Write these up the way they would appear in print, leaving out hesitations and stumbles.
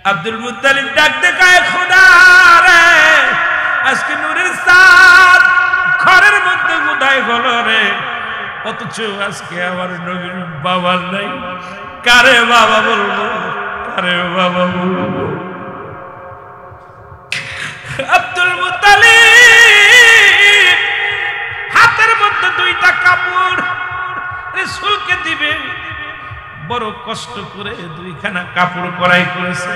Abdul Muttalib ডাক দেখায়, খোদা রে, আজকে নূরের চাঁদ ঘরের মধ্যে উদয় হলো রে, অথচ আজকে আমার নবীর বাবা নাই। কারে বাবা বলবো, কারে বাবা বলবো? আব্দুল মুত্তালিব হাতের মধ্যে দুইটা কাপড় রাসূলকে দিবে, বড় কষ্ট করে দুইখানা কাপড় ক্রয় করেছে,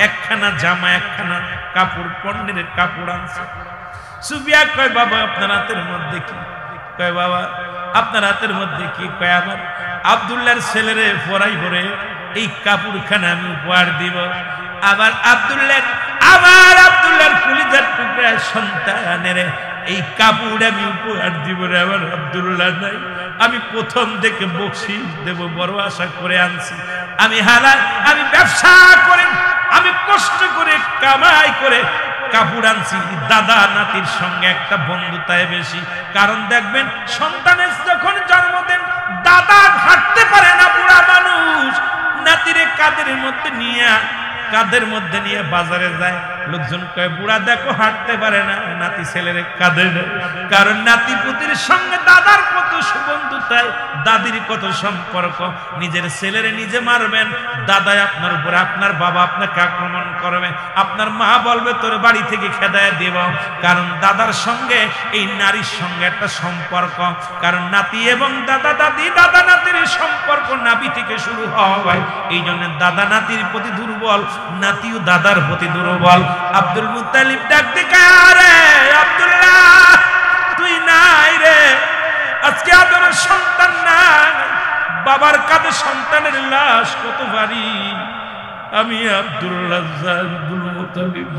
একখানা জামা একখানা কাপড়, পণ্যের কাপড় আনছে। সুবিয়া কয়, বাবা আপনার হাতের মধ্যে কি? কয়, বাবা আপনার হাতের মধ্যে কি? কয়, আমার আব্দুল্লাহর ছেলেরে পরাই ভরে এই কাপড়খানা আমি উপহার দিব। আমার আব্দুল্লাহর কলিজার টুকরা সন্তানের এই কাপড় আমি উপহার দিব রে। আমার আব্দুল্লাহ নাই, আমি প্রথম থেকে বকশিশ দেব বড় আশা করে আনছি। আমি হালাল, আমি ব্যবসা করে, আমি কষ্ট করে কামাই করে কাপড় আনছি। দাদা নাতির সঙ্গে একটা বন্ধুতায় বেশি, কারণ দেখবেন সন্তানের যখন জন্ম দেন দাদা হাঁটতে পারে না, বুড়া মানুষ, নাতিরে কাঁধের মধ্যে নিয়ে বাজারে যায়। লোকজন কয়, বুড়া দেখো হাঁটতে পারে না, নাতি ছেলের কাঁধে নেয়। কারণ নাতি পুতির সঙ্গে দাদার কত সুবন্ধুতায়, দাদির কত সম্পর্ক। নিজের ছেলেরে নিজে মারবেন, দাদাই আপনার উপরে, আপনার বাবা আপনাকে আক্রমণ করবে, আপনার মা বলবে তোর বাড়ি থেকে খেদায় দেব। কারণ দাদার সঙ্গে এই নারীর সঙ্গে একটা সম্পর্ক। কারণ নাতি এবং দাদা দাদি, দাদা নাতির সম্পর্ক নাভি থেকে শুরু হয়। এই জন্য দাদা নাতির প্রতি দুর্বল, নাতিও দাদার প্রতি দুর্বল। আব্দুল মুত্তালিব ডাক দেখে, আরে আব্দুল্লাহ তুই নাই রে, আজকে আদরের সন্তান নাই, বাবার কাঁধে সন্তানের লাশ কত ভারী। আমি আব্দুল্লাহ আব্দুল মুত্তালিব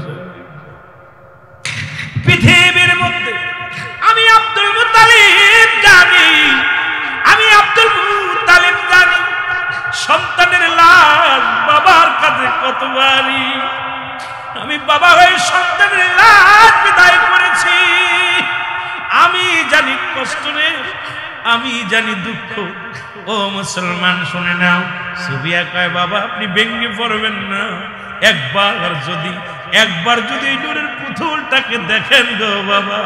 পৃথিবীর মধ্যে আমি আব্দুল মুত্তালিব জানি, আমি আব্দুল মুত্তালিব জানি সন্তানের লাশ বাবার কাঁধে কত ভারী। আমি বাবা হয়ে সন্তানের লাশ বিদায় করেছি, আমি জানি কষ্ট রে, আমি জানি দুঃখ। ও মুসলমান শুনে নাও। সুবিয়া কয়, বাবা আপনি ভেঙে পড়বেন না, একবার যদি এই নূরের পুতুলটাকে দেখেন গো বাবা,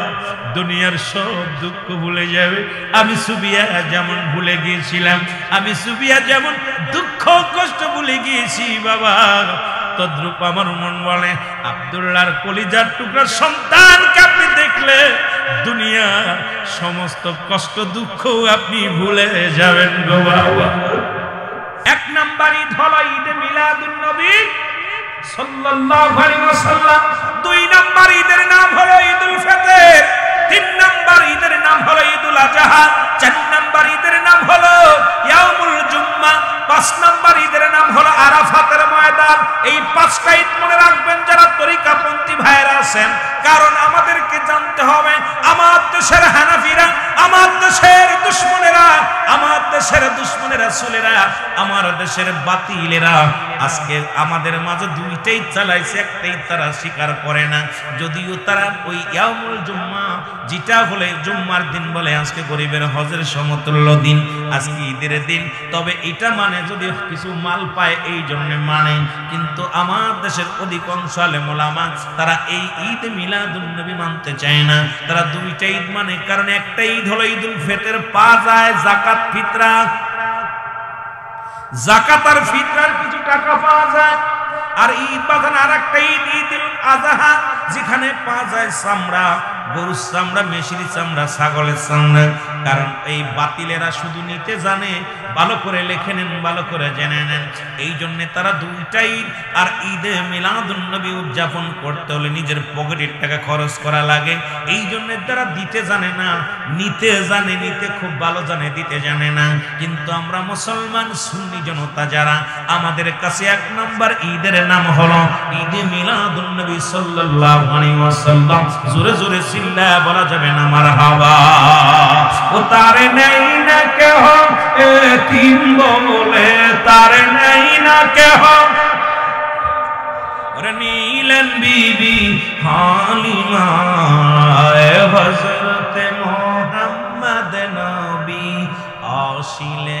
দুনিয়ার সব দুঃখ ভুলে যাবে। আমি সুবিয়া যেমন ভুলে গিয়েছিলাম, আমি সুবিয়া যেমন দুঃখ কষ্ট ভুলে গিয়েছি বাবা, তদ্রূপ আমার মন বলে আব্দুল্লাহর কলিজার টুকরা সন্তানকে আপনি দেখলে দুনিয়ার সমস্ত কষ্ট দুঃখ আপনি ভুলে যাবেন গো বাবা। এক নাম্বার ঈদ হলো ঈদে মিলাদুন নবী সাল্লাল্লাহু আলাইহি ওয়াসাল্লাম। দুই নাম্বার ঈদের নাম হলো ঈদুল ফিতর। তিন নাম্বার ঈদের নাম হলো ঈদুল আযহা। চার নাম্বার ঈদের নাম হলো ইয়াউমুল জুম্মা। পাঁচ নাম্বার ঈদের নাম হলো আরাফাতের ময়দান। এই পাঁচটা ঈদ মনে রাখবেন যারা তরিকাপন্থী ভাইরা আছেন, কারণ আমাদেরকে জানতে হবে আমার দেশের হানাফিরা, আমার দেশের দুশমনেরা, আমার দেশের দুশমনেরা রাসূলেরা, আমার দেশের বাতিলেরা আজকে আমাদের মাঝে দুইটাই চালাইছে, একটাই তারা স্বীকার করে না। যদিও তারা ওই ইয়াউমুল জুম্মা, যেটা হলে জুম্মার দিন বলে, আজকে গরিবের হজের সমতুল্য দিন, আজকে ঈদের দিন, তবে এটা মানে যদি কিছু মাল পায় এই জন্য মানে। কিন্তু আমার দেশের অধিকাংশ আলেম ওলামা তারা এই ঈদ মিলাদুন নবী মানতে চায় না, তারা দুইটা ঈদ মানে। কারণ একটা ঈদ হলো ঈদুল ফিতর, পাওয়া যায় যাকাত ফিতরা, যাকাত আর ফিতরার কিছু টাকা পাওয়া যায়। আর ঈদ বাঁধান আর একটা ঈদ ঈদুল আযহা, যেখানে পাওয়া যায় চামড়া, গরুর চামড়া, মেশির চামড়া, ছাগলের চামড়া। কারণ এই বাতিলেরা শুধু নিতে জানে, ভালো করে লিখে নেন, ভালো করে জেনে নেন। এই জন্য তারা দুইটা ঈদ আর ঈদে মিলাদুন নবী উদযাপন করতে হলে নিজের পকেটের টাকা খরচ করা লাগে। এই জন্য তারা দিতে জানে না, নিতে জানে, নিতে খুব ভালো জানে, দিতে জানে না। কিন্তু আমরা মুসলমান সুন্নি জনতা যারা, আমাদের কাছে এক নম্বর ঈদের নাম হলো ঈদে মিলাদুন নবী সাল্লাল্লাহু আলাইহি ওয়াসাল্লাম। জোরে জোরে চিল্লা বলা যাবে না মারহাবা। ও তারে নেই না কেহ এতিম বলে, তারে নেই না কেহ, ওরে নিলেন বিবি হালিমা হযরতে মুহাম্মদ নবী আসিলে,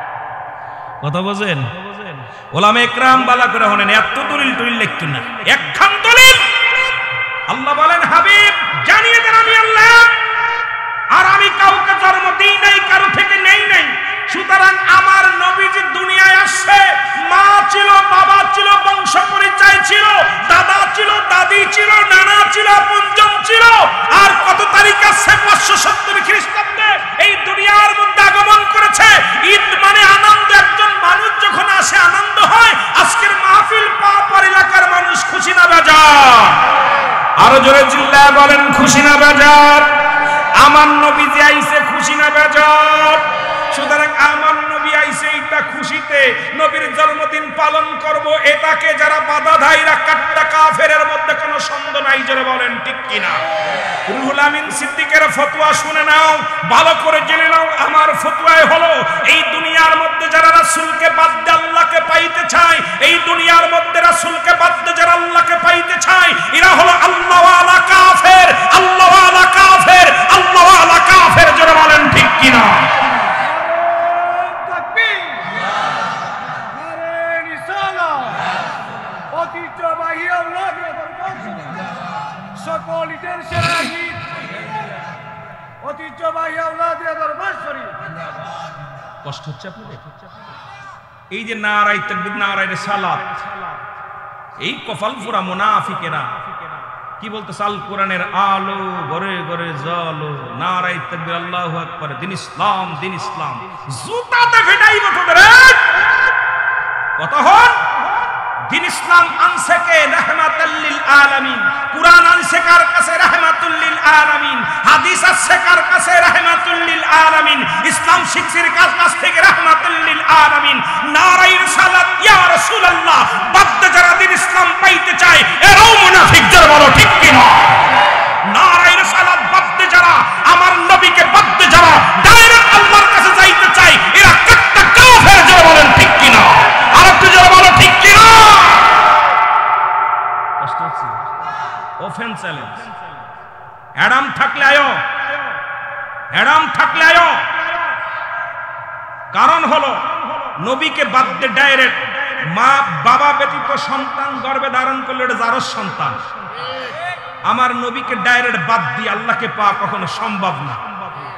কথা বোঝেন? ওলামা ইকরাম বালা করে হলেন, এত দলিল টলিল লিখতেন না, একখান দলিল। আল্লাহ বলেন, হাবিব জানিয়ে দেন আমি আল্লাহ, আর আমি কাউকে জন্ম দিই নাই, কারো থেকে নেই নাই। সুতরাং আমার নবীজি দুনিয়ায় আসছে, মা ছিল, বাবা ছিল, বংশ পরিচয় ছিল, দাদা ছিল, দাদি ছিল, নানা ছিল, আপনজন ছিল। আর কত তারিখ আছে? 570 খ্রিস্টাব্দে এই দুনিয়ার মধ্যে আগমন করেছে। ঈদ মানে আনন্দ, একজন মানুষ যখন আসে আনন্দ হয়। আজকের মাহফিল পাপার এলাকার মানুষ খুশি না বেজার? আরো জোরে চিল্লায় বলেন, খুশি না বেজার? আমার নবী যে আইছে, খুশি না বেজার? সুতরাং আমার নবী আইছে এটা খুশিতে, নবীর জন্মদিন পালন করব, এটাকে যারা বাধা ধাইরা কাট্টা কাফেরের মধ্যে কোনো সন্দেহ নাই। যারা বলেন ঠিক কিনা? রুহুল আমিন সিদ্দিকের ফতোয়া শুনে নাও, ভালো করে জেনে নাও। আমার ফতোয়ায় হলো, এই দুনিয়ার মধ্যে যারা রাসূলকে বাদ দিয়ে আল্লাহকে পাইতে চায়, এই দুনিয়ার মধ্যে রাসূলকে বাদ দিয়ে যারা আল্লাহকে পাইতে চায়, এরা হলো আল্লাহওয়ালা কাফের, আল্লাহওয়ালা কাফের, আল্লাহওয়ালা কাফের। যারা বলেন ঠিক কিনা? কষ্ট হচ্ছে আপনাদের? এই যে নারায়ে তাকবীর, নারায়ে রিসালাত, এই কপাল পুরা মুনাফিকেরা কি বলতেছে? আল কোরআনের আলো ঘরে ঘরে জ্বলো, নারায়ে তাকবীর, আল্লাহু আকবার, দিন ইসলাম, দিন ইসলাম। জুতাতে ফেটাইব তোদের। কত হন? দিন ইসলাম আনছে কে? রাহমাতুল লিল আলামিন। কুরআন আনছে কার কাছে? রাহমাতুল লিল আলামিন। হাদিস আছে কার কাছে? রাহমাতুল লিল আলামিন। ইসলাম শিক্ষির কাছ থেকে রাহমাতুল লিল আলামিন। নারায়ে রিসালাত, ইয়া রাসূলুল্লাহ, বাদ্দা যারা দিন ইসলাম পাইতে চায়, এরাও মুনাফিক। যারা বলো ঠিক কিনা? নারায়ে রিসালাত বাদ্দা যারা, আমার নবীকে বাদ্দা যারা ডাইরেক্ট আল্লাহর কাছে যাইতে চায়, এরা কাট্টা কাফের। যারা বলেন ঠিক কিনা? আর একটু যারা বলো ঠিক কিনা? কষ্ট হচ্ছে? Open challenge. অ্যাডাম থাকলে আয়ো, অ্যাডাম থাকলে আয়ো। কারণ হলো, নবীকে বাদ দিয়ে ডাইরেক্ট মা বাবা ব্যতীত সন্তান গর্ভে ধারণ করলে এটা জারজ সন্তান। আমার নবীকে ডাইরেক্ট বাদ দিয়ে আল্লাহকে পাওয়া কখনো সম্ভব না।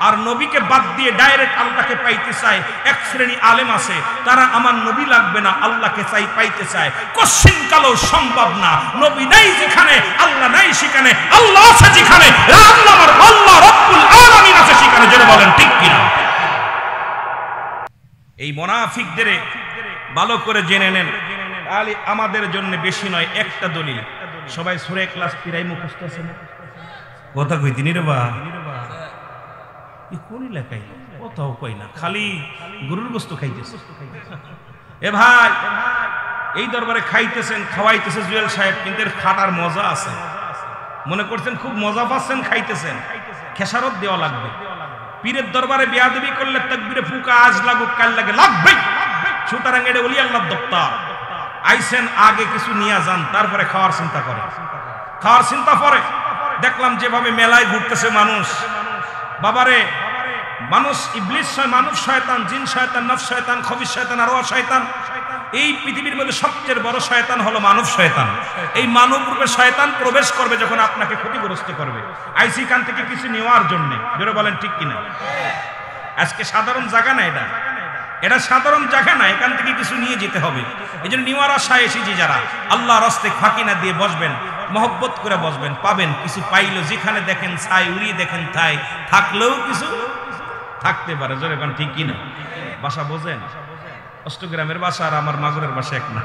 আর নবীকে বাদ দিয়ে ডাইরেক্ট আল্লাহকে পাইতে চায় এক শ্রেণী আলেম আছে, তারা আমার নবী লাগবে না, আল্লাহকে চাই পাইতে চায়। কোশ্চিন কালেও সম্ভব না। নবী নাই যেখানে, আল্লাহ নাই সেখানে, আল্লাহ আছে যেখানে, আল্লাহ রব্বুল আলামিন আছে সেখানে। যারা বলেন ঠিক কিনা? এই মুনাফিকদের ভালো করে জেনে নেন। তাহলে আমাদের জন্য বেশি নয়, একটা দলিল। সবাই সূরা ইখলাস পিরাই মুখস্থ আছে না? কথা কইতিনি রে বা, কোন এলাকায় কোথাও কই না, খালি গরুর গোস্ত খাইতেছে। এ ভাই, এই দরবারে খাইতেছেন, খাওয়াইতেছে জুয়েল সাহেব, কিন্তু এর খাটার মজা আছে। মনে করছেন খুব মজা পাচ্ছেন, খাইতেছেন, খেসারত দেওয়া লাগবে। পীরের দরবারে বেয়াদবি করলে তাকবীরে ফুকা আজ লাগুক কাল লাগে, লাগবে। সুতরাং এটা ওলি আল্লাহর দপ্তর। আইসেন, আগে কিছু নিয়ে যান, তারপরে খাওয়ার চিন্তা করে। খাওয়ার চিন্তা পরে। দেখলাম যেভাবে মেলায় ঘুরতেছে মানুষ, বাবারে, মানুষ ইবলিস, মানব শয়তান, জিন শয়তান, নফস শয়তান, খবিস শয়তান, আরওয়াহ শয়তান। এই পৃথিবীর মধ্যে সবচেয়ে বড় শয়তান হলো মানব শয়তান। এই মানব রূপে শয়তান প্রবেশ করবে যখন আপনাকে ক্ষতিগ্রস্ত করবে, আইসি কান থেকে কিছু নেওয়ার জন্য। জোরে বলেন ঠিক কিনা? আজকে সাধারণ জায়গা না, এটা এটা সাধারণ জায়গা না, এখান থেকে কিছু নিয়ে যেতে হবে। এই জন্য নেওয়ার আশায় এসেছি যারা, আল্লাহ রাস্তে ফাঁকি না দিয়ে বসবেন, মহব্বত করে বসবেন, পাবেন কিছু। পাইলো যেখানে দেখেন ছাই, উড়িয়ে দেখেন থাই, থাকলেও কিছু থাকতে পারে। জোরে কোন ঠিক কিনা? বাসা বোঝেন? অষ্টগ্রামের বাসা আর আমার মাগুরের বাসা এক না,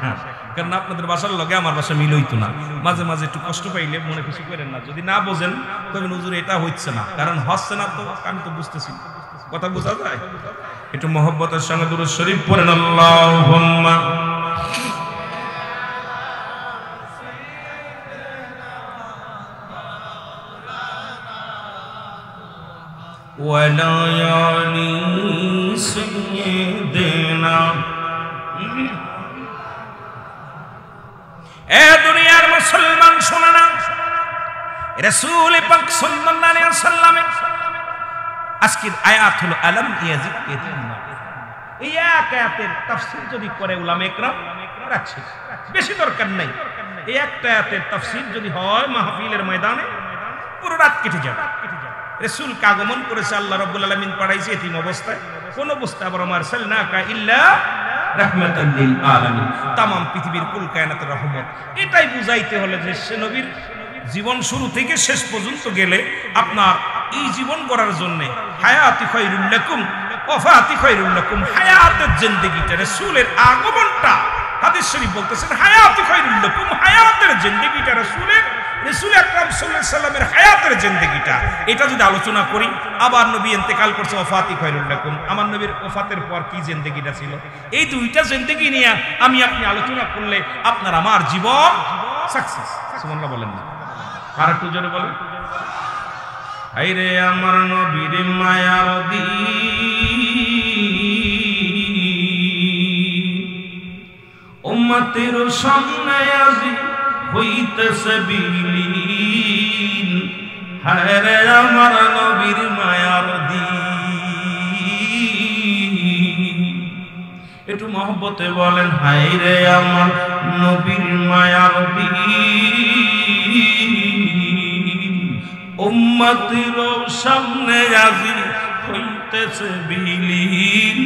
কারণ আপনাদের বাসার লগে আমার বাসা মিল হইতো না। মাঝে মাঝে একটু কষ্ট পাইলে মনে কিছু করেন না। যদি না বোঝেন তবে হুজুর এটা হচ্ছে না, কারণ হচ্ছে না তো আমি তো বুঝতেছি। কথা বোঝা যায়? একটু মহব্বতের সঙ্গে দুরূদ শরীফ পড়েন। আল্লাহুম্মা ওয়ালা ইয়ালি সাইয়্যিদিনা। এ দুনিয়ার মুসলমান শোনো না, রাসূল পাক সাল্লাল্লাহু আলাইহি ওয়াসাল্লামের আজকের আয়াত হলো আলাম ইয়াজিদকা ইয়াতীমা। এই এক আয়াতের তাফসীর যদি করে উলামা ইকরাম রাখছে, বেশি দরকার নাই। এই একটা আয়াতের তাফসীর যদি হয় মাহফিলের ময়দানে, পুরো রাত কেটে যাবে। রাসূলকে আগমন করেছে আল্লাহ রাব্বুল আলামিন, পাঠাইছে এতিম অবস্থায়, কোন অবস্থায় আবার মারসালনাকা ইল্লা রাহমাতাল লিল আলামিন, तमाम পৃথিবীর কুল কায়নাতের রহমত। এটাই বুঝাইতে হলে যে সে নবীর জীবন শুরু থেকে শেষ পর্যন্ত গেলে আপনার এই জীবন গড়ার জন্য হায়াতি খায়রুল লাকুম ওয়াফাতি খায়রুল লাকুম, হায়াতের জিন্দেগিটা, রাসূলের আগমনটা হাদিস শরীফ বলতেছেন হায়াতি খায়রুল লাকুম, হায়াতের জিন্দেগিটা রাসূলের, রাসূল আকরাম সাল্লাল্লাহু আলাইহি সাল্লামের হায়াতের জিন্দেগিটা, এটা যদি আলোচনা করি, আবার নবী ইন্তেকাল করছে ওয়াফাতি খায়রুল লাকুম, আমার নবীর ওফাতের পর কি জিন্দেগিটা ছিল, এই দুইটা জিন্দেগি নিয়ে আমি আপনি আলোচনা করলে আপনার আমার জীবন সাকসেস। সুবহানাল্লাহ বলেন না? আর একটু জোরে বলেন। আইরে আমার নবীর মায়ার উম্মতের সামনে আজি হইতেছে বিলীন, হায় রে আমার নবীর মায়ার দিন। একটু মহব্বতে বলেন, হায় রে আমার নবীর মায়ার দিন, উম্মতের সামনে আজি হইতেছে বিলীন,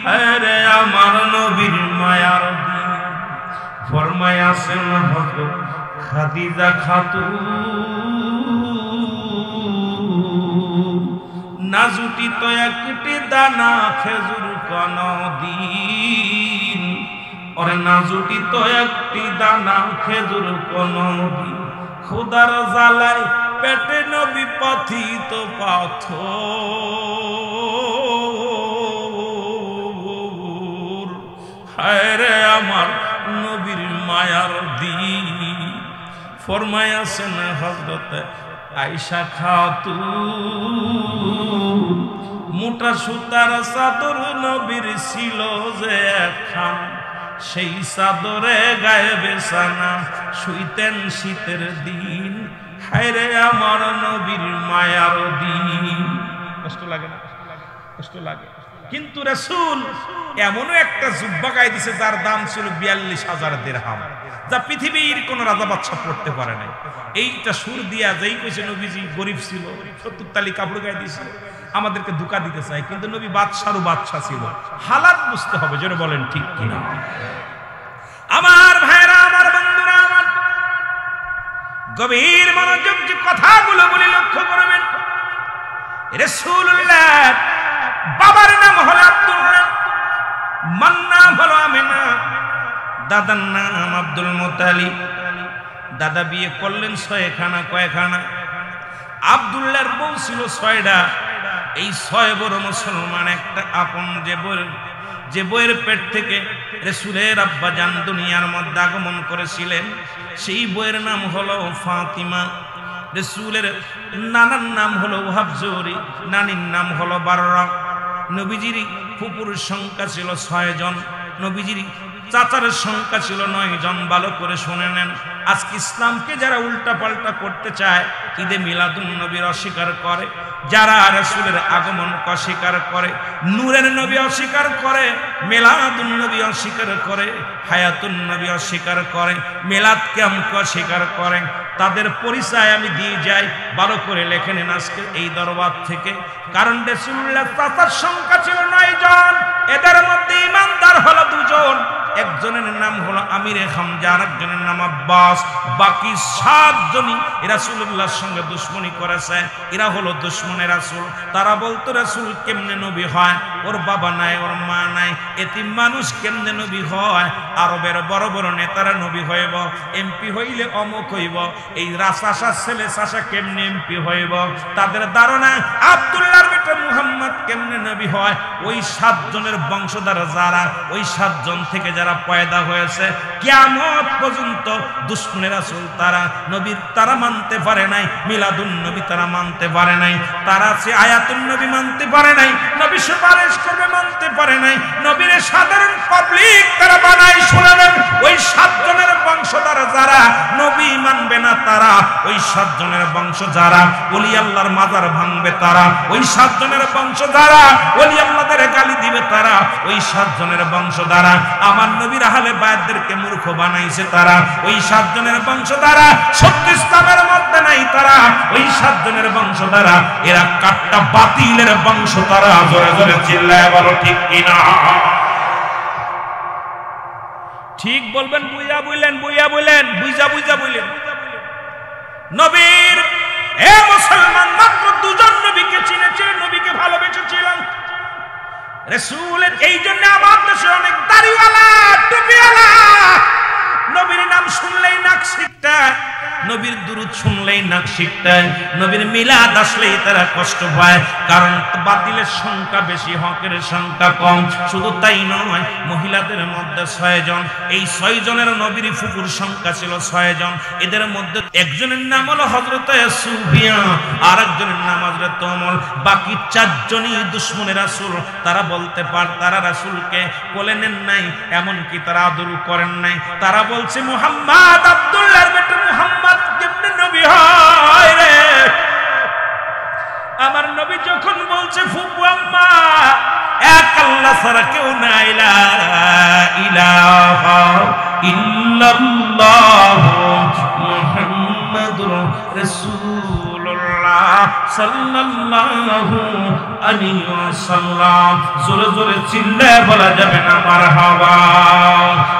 হায় রে আমার নবীর মায়ার দিন। ফরমায়াছেন হযরত খাদিজা খাতুন, না জুটিত একটি দানা খেজুর কোনদিন, ওরে না জুটিত একটি দানা খেজুর কোনদিন, খোদার জ্বালায় পেটে নবী পথিত পাথর, হায় রে আমার নবীর মায়ার দিন। ফরমায়াছেন হযরত আয়েশা খাতুন, মোটা সুতার চাদর নবীর ছিল যে একখান, সেই চাদরে গায়ে বেছানা শুইতেন শীতের দিন, হায় রে আমার নবীর মায়ার দিন। কষ্ট লাগে না? কষ্ট লাগে। কিন্তু রাসূল এমনও একটা জুব্বা গায়ে দিছে যার দাম ছিল ৪২,০০০ দিরহাম, যা পৃথিবীর কোন রাজা বাদশা পড়তে পারে নাই। এইটা সুর দিয়া যেই কইছে নবীজি গরিব ছিল, ৭০ তালি কাপড় গায়ে দিয়েছিল, আমাদেরকে ধোঁকা দিতে চায়, কিন্তু নবী বাদশারও বাদশা ছিল। হালাত বুঝতে হবে, জোরে বলেন ঠিক কিনা? আমার ভাইরা, আমার বন্ধুরা, আমার গভীর মনোযোগ যে কথাগুলো বলি লক্ষ্য করবেন। রাসূলুল্লাহ বাবার নাম হলো আব্দুল্লাহ, মার নাম হলো আমিনা, দাদার নাম আব্দুল মুত্তালিব। দাদা বিয়ে করলেন ৬খানা। কয়খানা? আব্দুল্লাহর বউ ছিল ৬টা। এই ৬ বড় মুসলমান একটা আপন যে বইয়ের পেট থেকে রাসূলের আব্বা জান দুনিয়ার মধ্যে আগমন করেছিলেন, সেই বইয়ের নাম হলো ফাতিমা। রাসূলের নানার নাম হলো ওহাব জোহরি, নানির নাম হলো বাররা। নবীজির ফুপুর সংখ্যা ছিল ৬ জন, নবীজির চাচার সংখ্যা ছিল ৯ জন। ভালো করে শুনে নেন, আজকে ইসলামকে যারা উল্টা পাল্টা করতে চায়, ঈদে মিলাদুন নবীর অস্বীকার করে, যারা রাসূলের আগমনকে অস্বীকার করে, নূরের নবী অস্বীকার করে, মিলাদুন নবী অস্বীকার করে, হায়াতুন নবী অস্বীকার করে, মিলাদ কিয়ামকে অস্বীকার করে, তাদের পরিচয় আমি দিয়ে যাই। ভালো করে লেখে নেন আজকে এই দরবার থেকে। কারণ রাসূলুল্লাহ চাচার সংখ্যা ছিল ৯ জন, এদের মধ্যে ইমানদার হলো 2 জন। একজনের নাম হলো আমিরে হামজা, আরেকজনের নাম আব্বাস। বাকি 7 জনই রাসূলুল্লাহর সঙ্গে দুশমনি করেছে। এরা হলো দুশমনের রাসূল। তারা বলতো রাসূল কেমনে নবী হয়, ওর বাবা নাই, ওর মা নাই, এতিম মানুষ কেমনে নবী হয়? আরবের বড় বড় নেতারা নবী হইব, এমপি হইলে অমুক হইব, এই রাসাসার ছেলে চাষা কেমনে এমপি হইব? তাদের ধারণা আব্দুল্লাহর বেটা মুহাম্মদ কেমনে নবী হয়? ওই 7 জনের বংশধর যারা, ওই 7 জন থেকে যারা পয়দা হয়েছে, কিয়ামত পর্যন্ত দুশমনের রাসূল তারা, নবীর তারা মানতে পারে নাই, মিলাদুন নবী তারা মানতে পারে নাই, তারা সে আয়াতুন নবী মানতে পারে নাই, নবী সুপারিশ করবে মানতে পারে নাই, নবীর সাধারণ পাবলিক তারা বানাই। শুনে নেন, ওই 7 জনের বংশধর যারা নবী মানবে না, তারা ওই 7 জনের বংশ যারা ওলি আল্লাহর মাজার ভাঙবে তারা, ওই 7 জনের বংশ যারা ওলি আল্লাহদের গালি দিবে তারা, ওই 7 জনের বংশ যারা আমার নবীর আহলে বায়াতদেরকে মূর্খ বানাইছে তারা, ওই 7 জনের বংশ যারা সত্য ইসলামের মধ্যে নাই তারা, ওই 7 জনের বংশ যারা এরা কাট্টা বাতিলের বংশ তারা। জোরে জোরে চিল্লায় বলো ঠিক কিনা? ঠিক বলবেন, বুইয়া বললেন, বুইয়া বললেন, বুইজা বুইজা বললেন। নবীর এ মুসলমান মাত্র 2 জন নবীকে চিনেছিলেন, নবীকে ভালোবেসেছিলেন। রাসূলের এই জন্য আমার দেশে অনেক দাড়িওয়ালা টুপিওয়ালা নবীর নাম শুনলেই নাক সিটকায়, নবীর দুরূদ শুনলেই নাক সিটকায়, নবীর মিলাদ আসলেই তারা কষ্ট পায়, কারণ বাতিলের সংখ্যা বেশি, হকের সংখ্যা কম। শুধু তাই নয়, মহিলাদের মধ্যে 6 জন, এই 6 জনের নবীর ফুকুর সংখ্যা ছিল 6 জন। এদের মধ্যে একজনের নাম হলো হযরত সুফিয়া, আর একজনের নাম হযরত ওমর। বাকি 4 জনই দুশমনের রাসূল। তারা বলতে পার তারা রাসূলকে কোলে নেন নাই, এমনকি তারা আদর করেন নাই। তারা বলছে মুহাম্মদ আব্দুল্লাহর বেটা মুহাম্মদ কেমনে নবী হয় রে? আমার নবী যখন বলছে ফুপু আম্মা এক আল্লাহ ছাড়া কেউ নাই, লা ইলাহা ইল্লাল্লাহ মুহাম্মাদুর রাসূলুল্লাহ সাল্লাল্লাহু আলাইহি ওয়াসাল্লাম। জোরে জোরে চিল্লায় বলা যাবে না মারহাবা?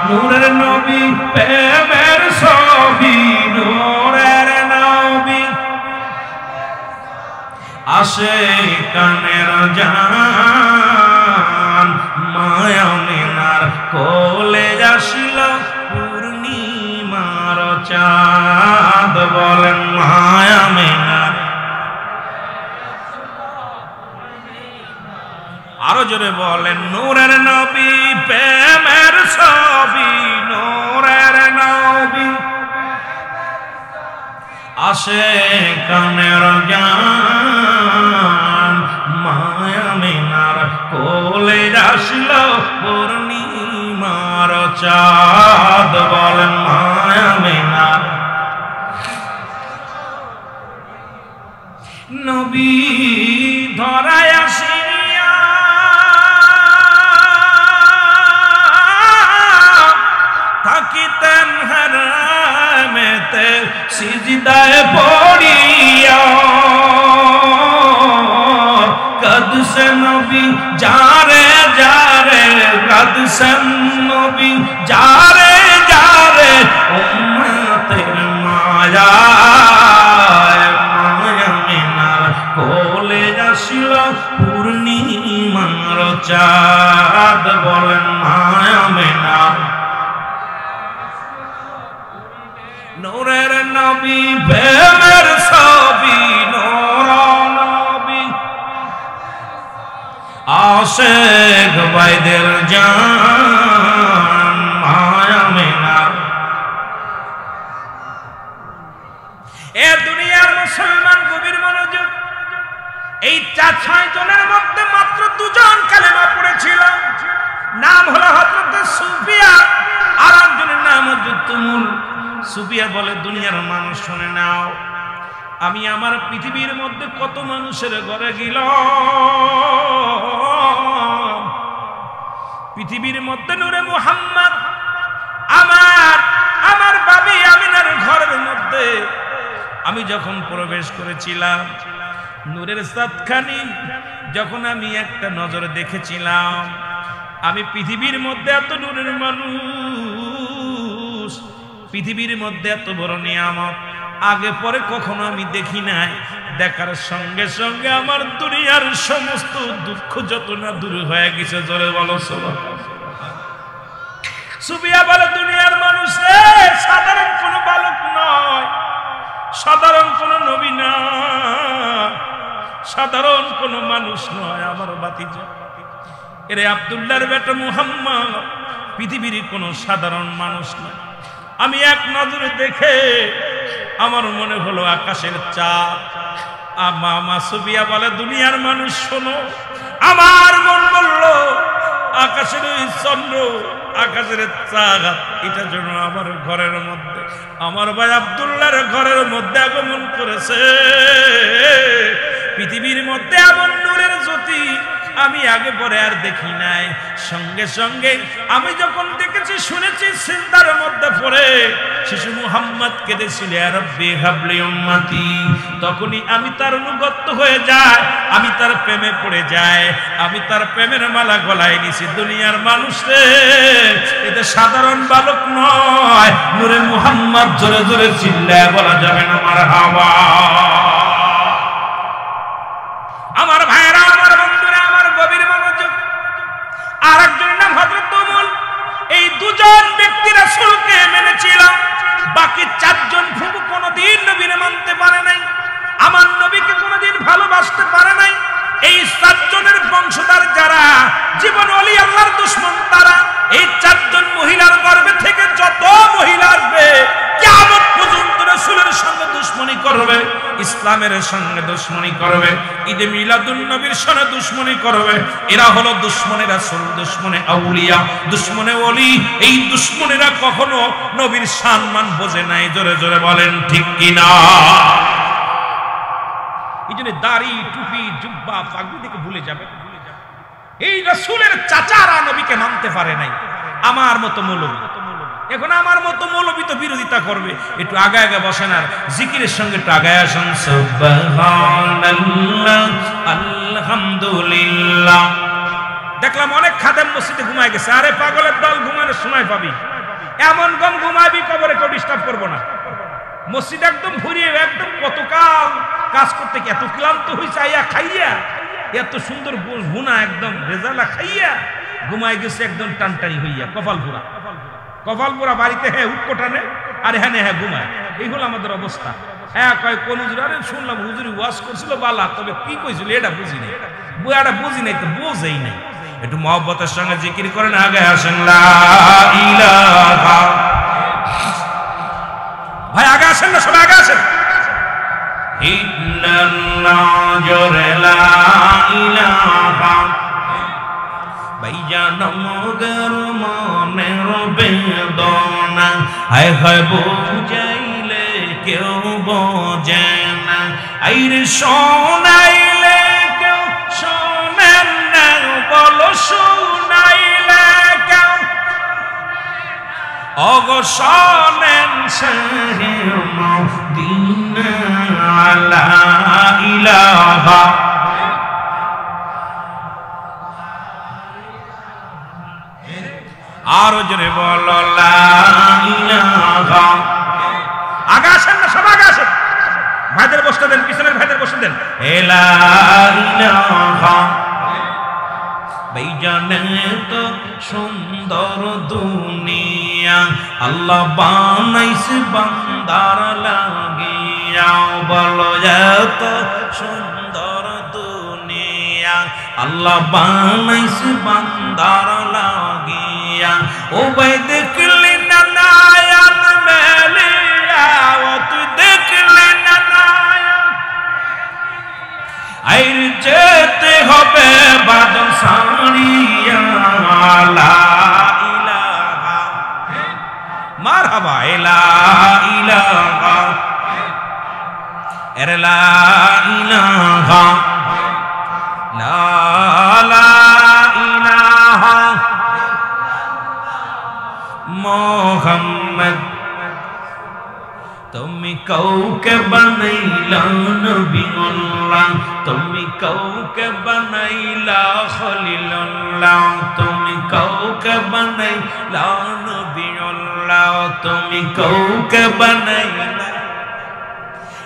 নূরের নবী প্রেমের ছবি, নূরের নবী আশিকানের জান, মায়া মিনার কোলে আসিল পূর্ণিমার চাঁদ। বলেন মায়া মিনার, আরো জোরে বলেন নূরের নবী প্রেমের ছবি, নূরের নবী আশিকানের জান, মায়া মিনার কোলে আসিল পূর্ণিমার চাঁদ। বলেন মায়া মিনার। নবী ধরায় আসিয়া থাকিতেন হারামেতে সিজদায় পড়িয়া, কাঁদছে নবী যারে যারে, কাঁদছে নবী যারে যারে, উম্মতের মায়ায় মায়া মিনার কোলে আসিল পূর্ণিমার চাঁদ। বলেন মায়া মিনার। নূরের নবী প্রেমের ছবি, নূর নবী আশিক বাইদের জান, মায়া মিনার। এ দুনিয়ার মুসলমান গভীর মনোযোগ। এই 4-6 জনের মধ্যে মাত্র 2 জন কালেমা পড়েছিল। নাম হলো হযরত সুফিয়া, আর একজনের নাম হযরত মুল। সুফিয়া বলে দুনিয়ার মানুষ শুনে নাও, আমি আমার পৃথিবীর মধ্যে কত মানুষের ঘরে গেলাম, পৃথিবীর মধ্যে নূরে মুহাম্মদ আমার বাবি আমিনার ঘরের মধ্যে আমি যখন প্রবেশ করেছিলাম, নূরের সাতখানি যখন আমি একটা নজর দেখেছিলাম, আমি পৃথিবীর মধ্যে এত নূরের মানুষ, পৃথিবীর মধ্যে এত বড় নিয়ামত আগে পরে কখনো আমি দেখি নাই। দেখার সঙ্গে সঙ্গে আমার দুনিয়ার সমস্ত দুঃখ যত না দূর হয়ে গেছে। জোরে বলো সুবহানাল্লাহ। সুফিয়া বলে দুনিয়ার মানুষ সাধারণ কোনো বালক নয়, সাধারণ কোনো নবী না, সাধারণ কোনো মানুষ নয়। আমার ভাতিজা এরে আব্দুল্লাহর বেটা মুহাম্মদ পৃথিবীর কোনো সাধারণ মানুষ নয়। আমি এক নজরে দেখে আমার মনে হলো আকাশের চাঁদ। মা সুফিয়া বলে দুনিয়ার মানুষ শোনো, আমার মন বলল আকাশের ওই চন্দ্র, আকাশের চাঁদ, এটা যেন আমার ঘরের মধ্যে, আমার ভাই আব্দুল্লাহর ঘরের মধ্যে আগমন করেছে। পৃথিবীর মধ্যে এমন নূরের জ্যোতি আমি আগে পরে আর দেখি নাই। সঙ্গে সঙ্গে আমি যখন দেখেছি, শুনেছি, সিজদার মধ্যে পড়ে শিশু মুহাম্মদ কেঁদেছিল, ইয়া রাব্বি হাবলি উম্মতি। তখনই আমি তার অনুগত হয়ে যাই, আমি তার প্রেমে পড়ে যাই, আমি তার প্রেমের মালা গলায় নিছি। দুনিয়ার মানুষ রে, এটা সাধারণ বালক নয়, নূরে মুহাম্মদ। জোরে জোরে চিল্লায় বলা যাবে না মারহাবা। আমার ভাইরা, আমার বন্ধুরা, আমার গভীর মনোযোগ। আর একজনের নাম হযরত তুমুল। এই দুজন ব্যক্তি রাসূলকে মেনেছিল, বাকি চারজন ফুবু কোনদিন নবীকে মানতে পারে নাই, আমার নবীকে কোনদিন ভালোবাসতে পারে নাই। এই চারজনের বংশধর যারা জীবন ওলি আল্লাহর দুশমন তারা। এই চারজন মহিলার গর্ভে থেকে যত মহিলা আসবে কিয়ামত পর্যন্ত রাসূলের সঙ্গে দুশমনি করবে, ইসলামের সঙ্গে দুশমনি করবে, ঈদে মিলাদুন নবীর সঙ্গে দুশমনি করবে। এরা হলো দুশমনে রাসূল, দুশমনে আউলিয়া, দুশমনে ওলি। এই দুশমনেরা কখনো নবীর সম্মান বোঝে নাই। জোরে জোরে বলেন ঠিক কিনা? এই জন্য দাড়ি, টুপি, জুব্বা, পাগড়ি থেকে ভুলে যাবে। এই রাসূলের চাচারা নবীকে মানতে পারে নাই। আমার মতো মৌলবী, এখন আমার মতো মৌলবী তো বিরোধিতা করবে। একটু আগে আগে বসেন আর জিকিরের সঙ্গে একটু আগায় আসেন। সুবহানাল্লাহ, আলহামদুলিল্লাহ। দেখলাম অনেক খাদেম মসজিদে ঘুমায় গেছে। আরে পাগলের দল, ঘুমানোর সময় পাবি, এমন গম ঘুমাবি কবরে কেউ ডিস্টার্ব করবো না। মসজিদ একদম ভরিয়ে, একদম কতকাল কাজ করতে এত ক্লান্ত হয়েছে, আইয়া খাইয়া এত সুন্দর ভুনা একদম রেজালা খাইয়া ঘুমায় গেছে একদম টানটানি হইয়া। কপালপুরা, কপালপুরা বাড়িতে হ্যাঁ উটকোটানে, আর হ্যাঁ হ্যাঁ ঘুমায়। এই হলো আমাদের অবস্থা। হ্যাঁ কয় কোন হুজুর, আরে শুনলাম হুজুরি ওয়াজ করছিল বালা, তবে কি কইছিল এটা বুঝি নাই, এটা বুঝি নাই তো বোঝেই নাই। একটু মহব্বতের সঙ্গে জিকির করেন, আগে আসেন। লা ইলাহা, ভাই আগে আসেন না, সবাই আগে আসেন। ইল্লাল্লাহ, জোরে লা ইলাহা। ভাইজান মগর মনের বেদনা, হায় হায় বুঝাইলে কেউ বোঝে না, আইরে শোনাইলে কেউ শোনেন না, বলো শোনাইলে কেউ ওগো শোনেন। শেরে মদিনা, লা ইলাহা। আরো জোরে বলো লা ইলাহা। আগে আসেন না, সব আগে আসেন। ভাইদের বসতে দেন, পিছনের ভাইদের বসতে দেন। লা ইলাহা। ভাইজানে তো সুন্দর দুনিয়া আল্লাহ বানাইছে বান্দার লাগিয়া। বলো এত সুন্দর দুনিয়া আল্লাহ বানাইছে বান্দার লাগিয়া। ও ভাই দেখলি না নায়ান মেলিয়া, ও তুই দেখলি না নায়ান, আইর যেতে হবে বাদল সারিয়া। লা ইলাহা, মারহাবা। লা ইলাহা, এর লা ইলাহা, লা লা ইলাহা মুহাম্মদ। তুমি কাউকে বানাইলা নবীউল্লাহ, তুমি কাউকে বানাইলা খলিলুল্লাহ, তুমি কাউকে বানাইলা নবীউল্লাহ, তুমি কাউকে বানাইলা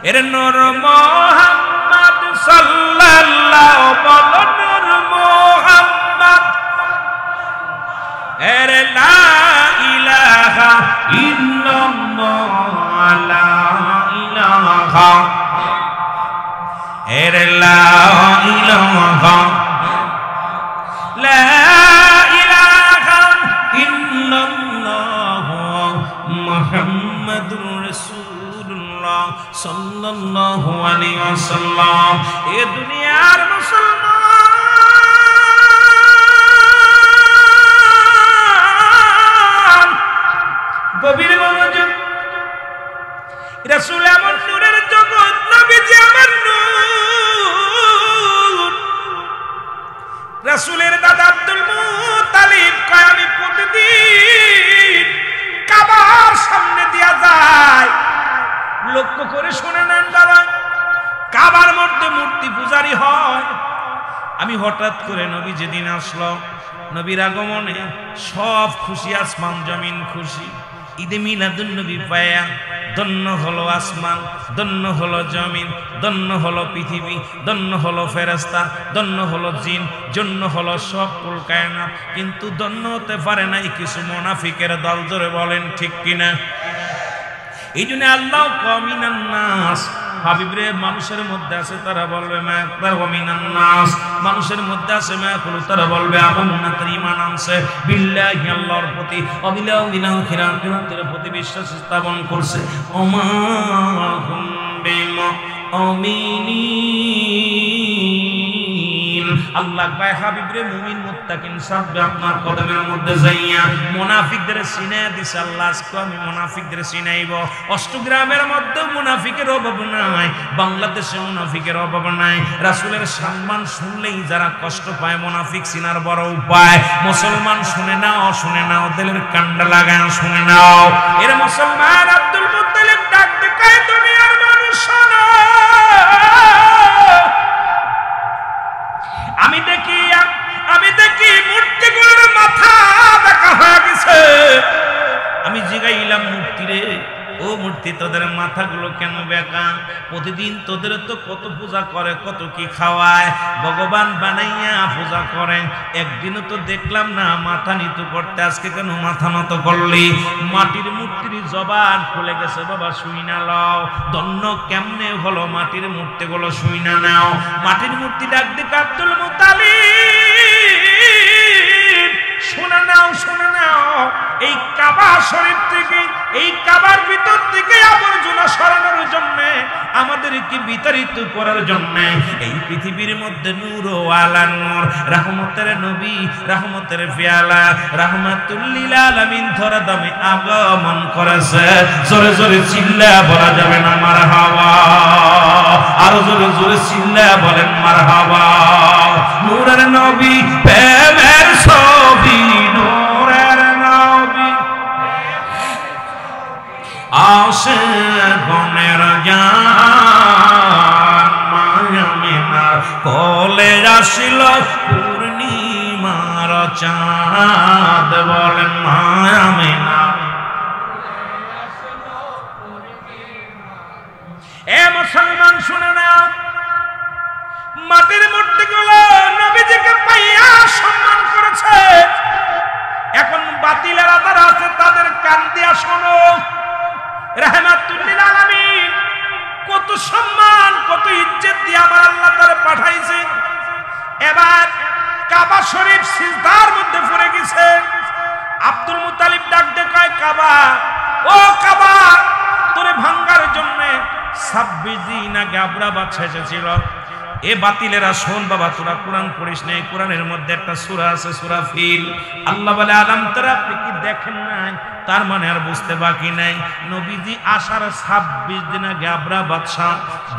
এর নূর মুহাম্মদ সাল্লাল্লাহু। বলো নূর মুহাম্মদ, এর লা ইলাহা ইল্লাল্লাহ, লা ইলাহা, এর লা ইলাহা, লা ইলাহা ইল্লাল্লাহ মুহাম্মাদুর রাসূলুল্লাহ সাল্লাল্লাহু আলাইহি ওয়াসাল্লাম। এ দুনিয়ার মুসলমান, গভীর মনোযোগ। রাসূল এমন নূরের জগৎ, নবীজি আমার নূর। রাসূলের দাদা আব্দুল মুত্তালিব কয় আমি প্রতিদিন কাবার সামনে দিয়া যায়, লক্ষ্য করে শুনে নেন বাবা, কাবার মধ্যে মূর্তি পূজারি হয়। আমি হঠাৎ করে নবী যেদিন আসলো, নবীর আগমনে সব খুশি, আসমান জমিন খুশি। ঈদে মিলাদুন নবী পায়া ধন্য হলো আসমান, ধন্য হলো জমিন, ধন্য হলো পৃথিবী, ধন্য হলো ফেরেশতা, ধন্য হলো জিন, ধন্য হলো সব কুল কায়নাত। কিন্তু ধন্য হতে পারে নাই কিছু মুনাফিকের দল। জোরে বলেন ঠিক কিনা? এই জন্য আল্লাহ কমিনান নাস, হাবিবরে মানুষের মধ্যে আছে তারা বলবে মা আকবার, ওয়ামিনান নাস মানুষের মধ্যে আছে মা কুলু তারা বলবে আমান্না, তার ঈমান আনছে বিল্লাহি আল্লাহর প্রতি, অবিলাউ দিনাও খিরাতের প্রতি বিশ্বাস স্থাপন করছে। ওমা হুম বিমুমিনিন, আল্লাহ কয় হাবিবরে মুমিন মুত্তাকিন সব আপনার কদমের মধ্যে যাইয়া মুনাফিকদের চিনাইয়া দিছে। আল্লাহ আজকে আমি মুনাফিকদের চিনাইব। অষ্টগ্রামের মধ্যে মুনাফিকের অভাব নাই, বাংলাদেশে মুনাফিকের অভাব নাই। রাসূলের সম্মান শুনলেই যারা কষ্ট পায়, মুনাফিক চিনার বড় উপায় মুসলমান শুনে নাও, শুনে নাও, দিলের কান্ডা লাগায় শুনে নাও। এর মুসলমান আব্দুল মুত্তালিব ডাক দেখায় দুনিয়ার মানুষ শোনো, আমি দেখি মূর্তিগুলোর মাথা দেখা হয়ে গেছে। আমি জিগাইলাম মূর্তি রে, ও মূর্তি তোদের মাথাগুলো কেন বেঁকা? প্রতিদিন তোদের তো কত পূজা করে, কত কি খাওয়ায়, ভগবান বানাইয়া পূজা করে, একদিনও তো দেখলাম না মাথা নিতু করতে, আজকে কেন মাথা নত করলি? মাটির মূর্তির জবান খুলে গেছে বাবা, শুই না লও। ধন্য কেমনে হলো মাটির মূর্তিগুলো, শুই না নাও। মাটির মূর্তি ডাক দিকে আব্দুল মুত্তালিব শুনে নাও, শুনে নাও, এই কাবা শরীফ থেকে, এই কাবার ভিতর থেকে আবর্জনা সরানোর জন্য, আমাদেরকে বিতাড়িত করার জন্য এই পৃথিবীর মধ্যে নূর ওয়ালা নূর, রহমতের নবী, রহমতের পেয়ালা, রাহমাতুল লিল আলামিন ধরা দামে আগমন করেছে। জোরে জোরে চিল্লা বলা যাবে না মারহাবা? আরো জোরে জোরে চিল্লা বলেন মারহাবা। নূরের নবী, প্রেমের ছবি, নূরের নবী, আসে গনের জান, মায়ামিনার কোলে আসিল পূর্ণিমার চাঁদ। বলেন মায়ামিনা। এ মুসলমান শুনে নাও, মাটির মূর্তিগুলো নবীজিকে পাইয়া সম্মান করেছে। এখন বাতিলেরা যারা আছে তাদের কান দিয়া শোনো, রাহমাতুল লিল আলামিন কত সম্মান, কত ইজ্জত দিয়ে আমার আল্লাহ তারে পাঠাইছে। এবার কাবা শরীফ সিজদার মধ্যে পড়ে গেছে। আব্দুল মুত্তালিব ডাক দিয়ে কয় কাবা, ও কাবা, তোরে ভাঙার জন্য 26 দিন আগে আবরা বাদশা এসেছিল। এ বাতিলেরা শোন বাবা, তোরা কোরআন পড়িস নাই, কোরআনের মধ্যে একটা সূরা আছে সূরা ফিল। আল্লাহ বলে আলাম তারা, আপনি কি দেখেন নাই? তার মানে আর বুঝতে বাকি নাই, নবীজি আসার 26 দিন আগে আবরা বাদশা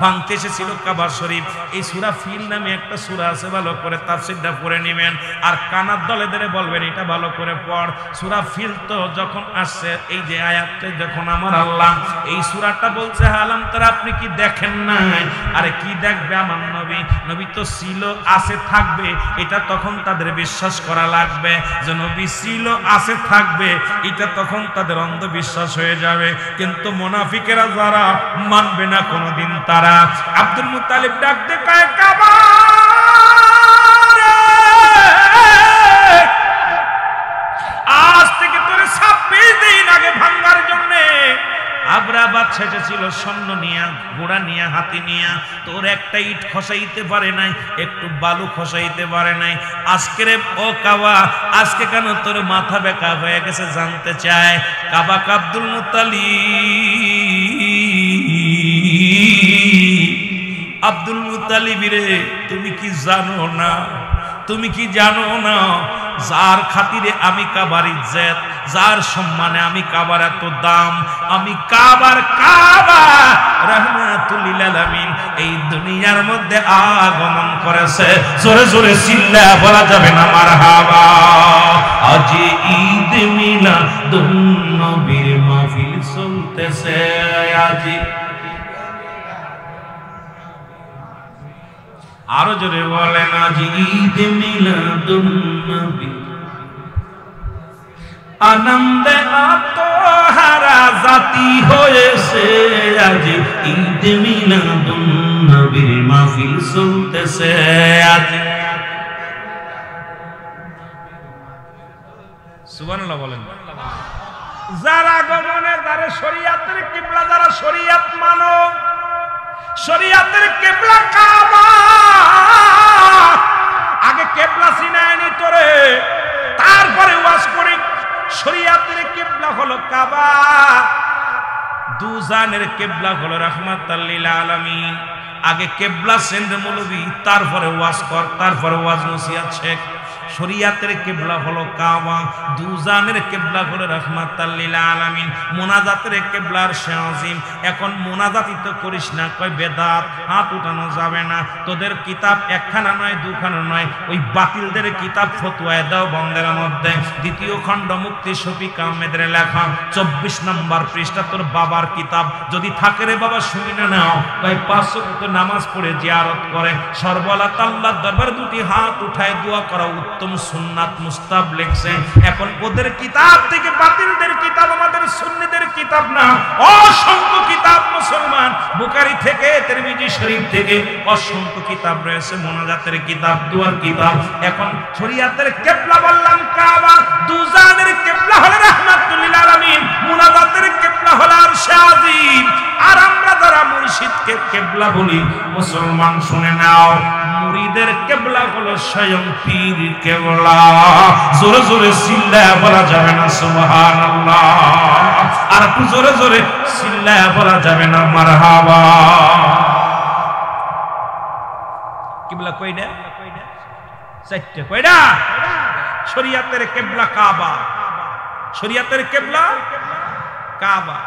ভাঙতে এসেছিল কাবা শরীফ। এই সূরা ফিল নামে একটা সূরা আছে, ভালো করে তাফসীরটা পড়ে নেবেন আর কানার দলে ধরে বলবেন এটা ভালো করে পড়। সূরা ফিল তো যখন আসছে, এই যে আয়াতটা যখন আমার আল্লাহ এই সূরাটা বলছে আলাম তারা, আপনি কি দেখেন নাই? আরে কি দেখবে আমার নবী? নবী তো ছিল, আছে, থাকবে, এটা তখন তাদের বিশ্বাস করা লাগবে যে নবী ছিল, আছে, থাকবে, এটা তখন তাদের অন্ধবিশ্বাস হয়ে যাবে। কিন্তু মুনাফিকেরা যারা মানবে না কোনদিন, তারা আব্দুল মুত্তালিব ডাক দিয়ে কয় কাবা, আজ থেকে তোরে 26 দিন আগে ভাঙার জন্য আবরা বাদশা এসেছিল সৈন্য নিয়া, ঘোড়া নিয়া, হাতি নিয়া, তোর একটা ইট খসাইতে পারে নাই, একটু বালু খসাইতে পারে নাই। আজকের ও কাবা, আজকে কেন তোর মাথা বেঁকা হয়ে গেছে জানতে চায় কাবা। আব্দুল মুত্তালিব, আব্দুল মুত্তালিব রে, তুমি কি জানো না, তুমি কি জানো না যার খাতিরে আমি কাবার ইজ্জত, যার সম্মানে আমি কাবার এত দাম, আমি কাবার কাবা রাহমাতুল লিল আলামিন এই দুনিয়ার মধ্যে আগমন করেছে। জোরে জোরে চিল্লা বলা যাবে না মারহাবা। আজ ঈদ মিলাদুন নবীর মাহফিল চলতেছে, আজ আরো জোরে বলেন আজ ঈদ মিলাদুন নবী, আনন্দে আত্মহারা জাতি হয়েছে, আজ ঈদ মিলাদুন নবীর মাহফিল চলতেছে। আজ সুবহানাল্লাহ বলেন। যারা আগমনে যারা শরীয়তের কিবলা, যারা শরীয়ত মানো, শরীয়তের কিবলা কাবা, আগে কিবলা চিনায় নি তোরে, তারপরে ওয়াজ করি। শরীয়তের কিবলা হলো কাবা, দুজানের কিবলা হলো রাহমাতাল লিল আলামিন। আগে কিবলা সেন্ড মৌলবী, তারপরে ওয়াজ কর, তারপরে ওয়াজ নসিহত শেখ। শরীয়তের কিবলা হলো কাবা, দুজানের কিবলা হলো রাহমাতাল লিল আলামিন। মুনাজাতের কিবলার শাজিম। এখন মুনাজাতই তো করিস না, কয় বেদাত, হাত উঠানো যাবে না। তোদের কিতাব একখানা নয় দুখানা নয়, ওই বাতিলদের কিতাব ফতোয়ায়ে দাও বন্ধের মধ্যে দ্বিতীয় খণ্ড মুফতি শফিক আহমেদের লেখা 24 নম্বর পৃষ্ঠা তোর বাবার কিতাব যদি থাকে রে বাবা শুনে নাও। কয় 5 ওয়াক্ত নামাজ পড়ে জিয়ারত করে, সর্বলা আল্লাহর দরবারে দুটি হাত উঠায় দোয়া করা উত্তম সুন্নাত মুস্তাব লেখছে। এখন ওদের কিতাব থেকে বাতিলদের কিতাব আমাদের সুন্নিদের কিতাব না, অসংখ্য কিতাব মুসলমান, বুখারী থেকে তিরমিজি শরীফ থেকে অসংখ্য কিতাব রয়েছে, মুনাজাতের কিতাব, দুয়ার কিতাব। এখন শরীয়তের কিবলা বললাম কাবা, দুজানের কিবলা হলো রাহমাতুল লিল আলামিন, মুনাজাতের কিবলা হলো আরশে আজিম। আর আমরা যারা মুর্শিদকে কিবলা বলি মুসলমান শুনে নাও, মুরিদের কিবলা হলো স্বয়ং পীর কিবলা। জোরে জোরে চিল্লায়া বলা যাবে না সুবহানাল্লাহ, আর একটু জোরে জোরে চিল্লায়া বলা যাবে না মারহাবা। কিবলা কয়টা? 4টা। কয়টা? শরীয়তের কিবলা কাবা, শরীয়তের কিবলা কাবা।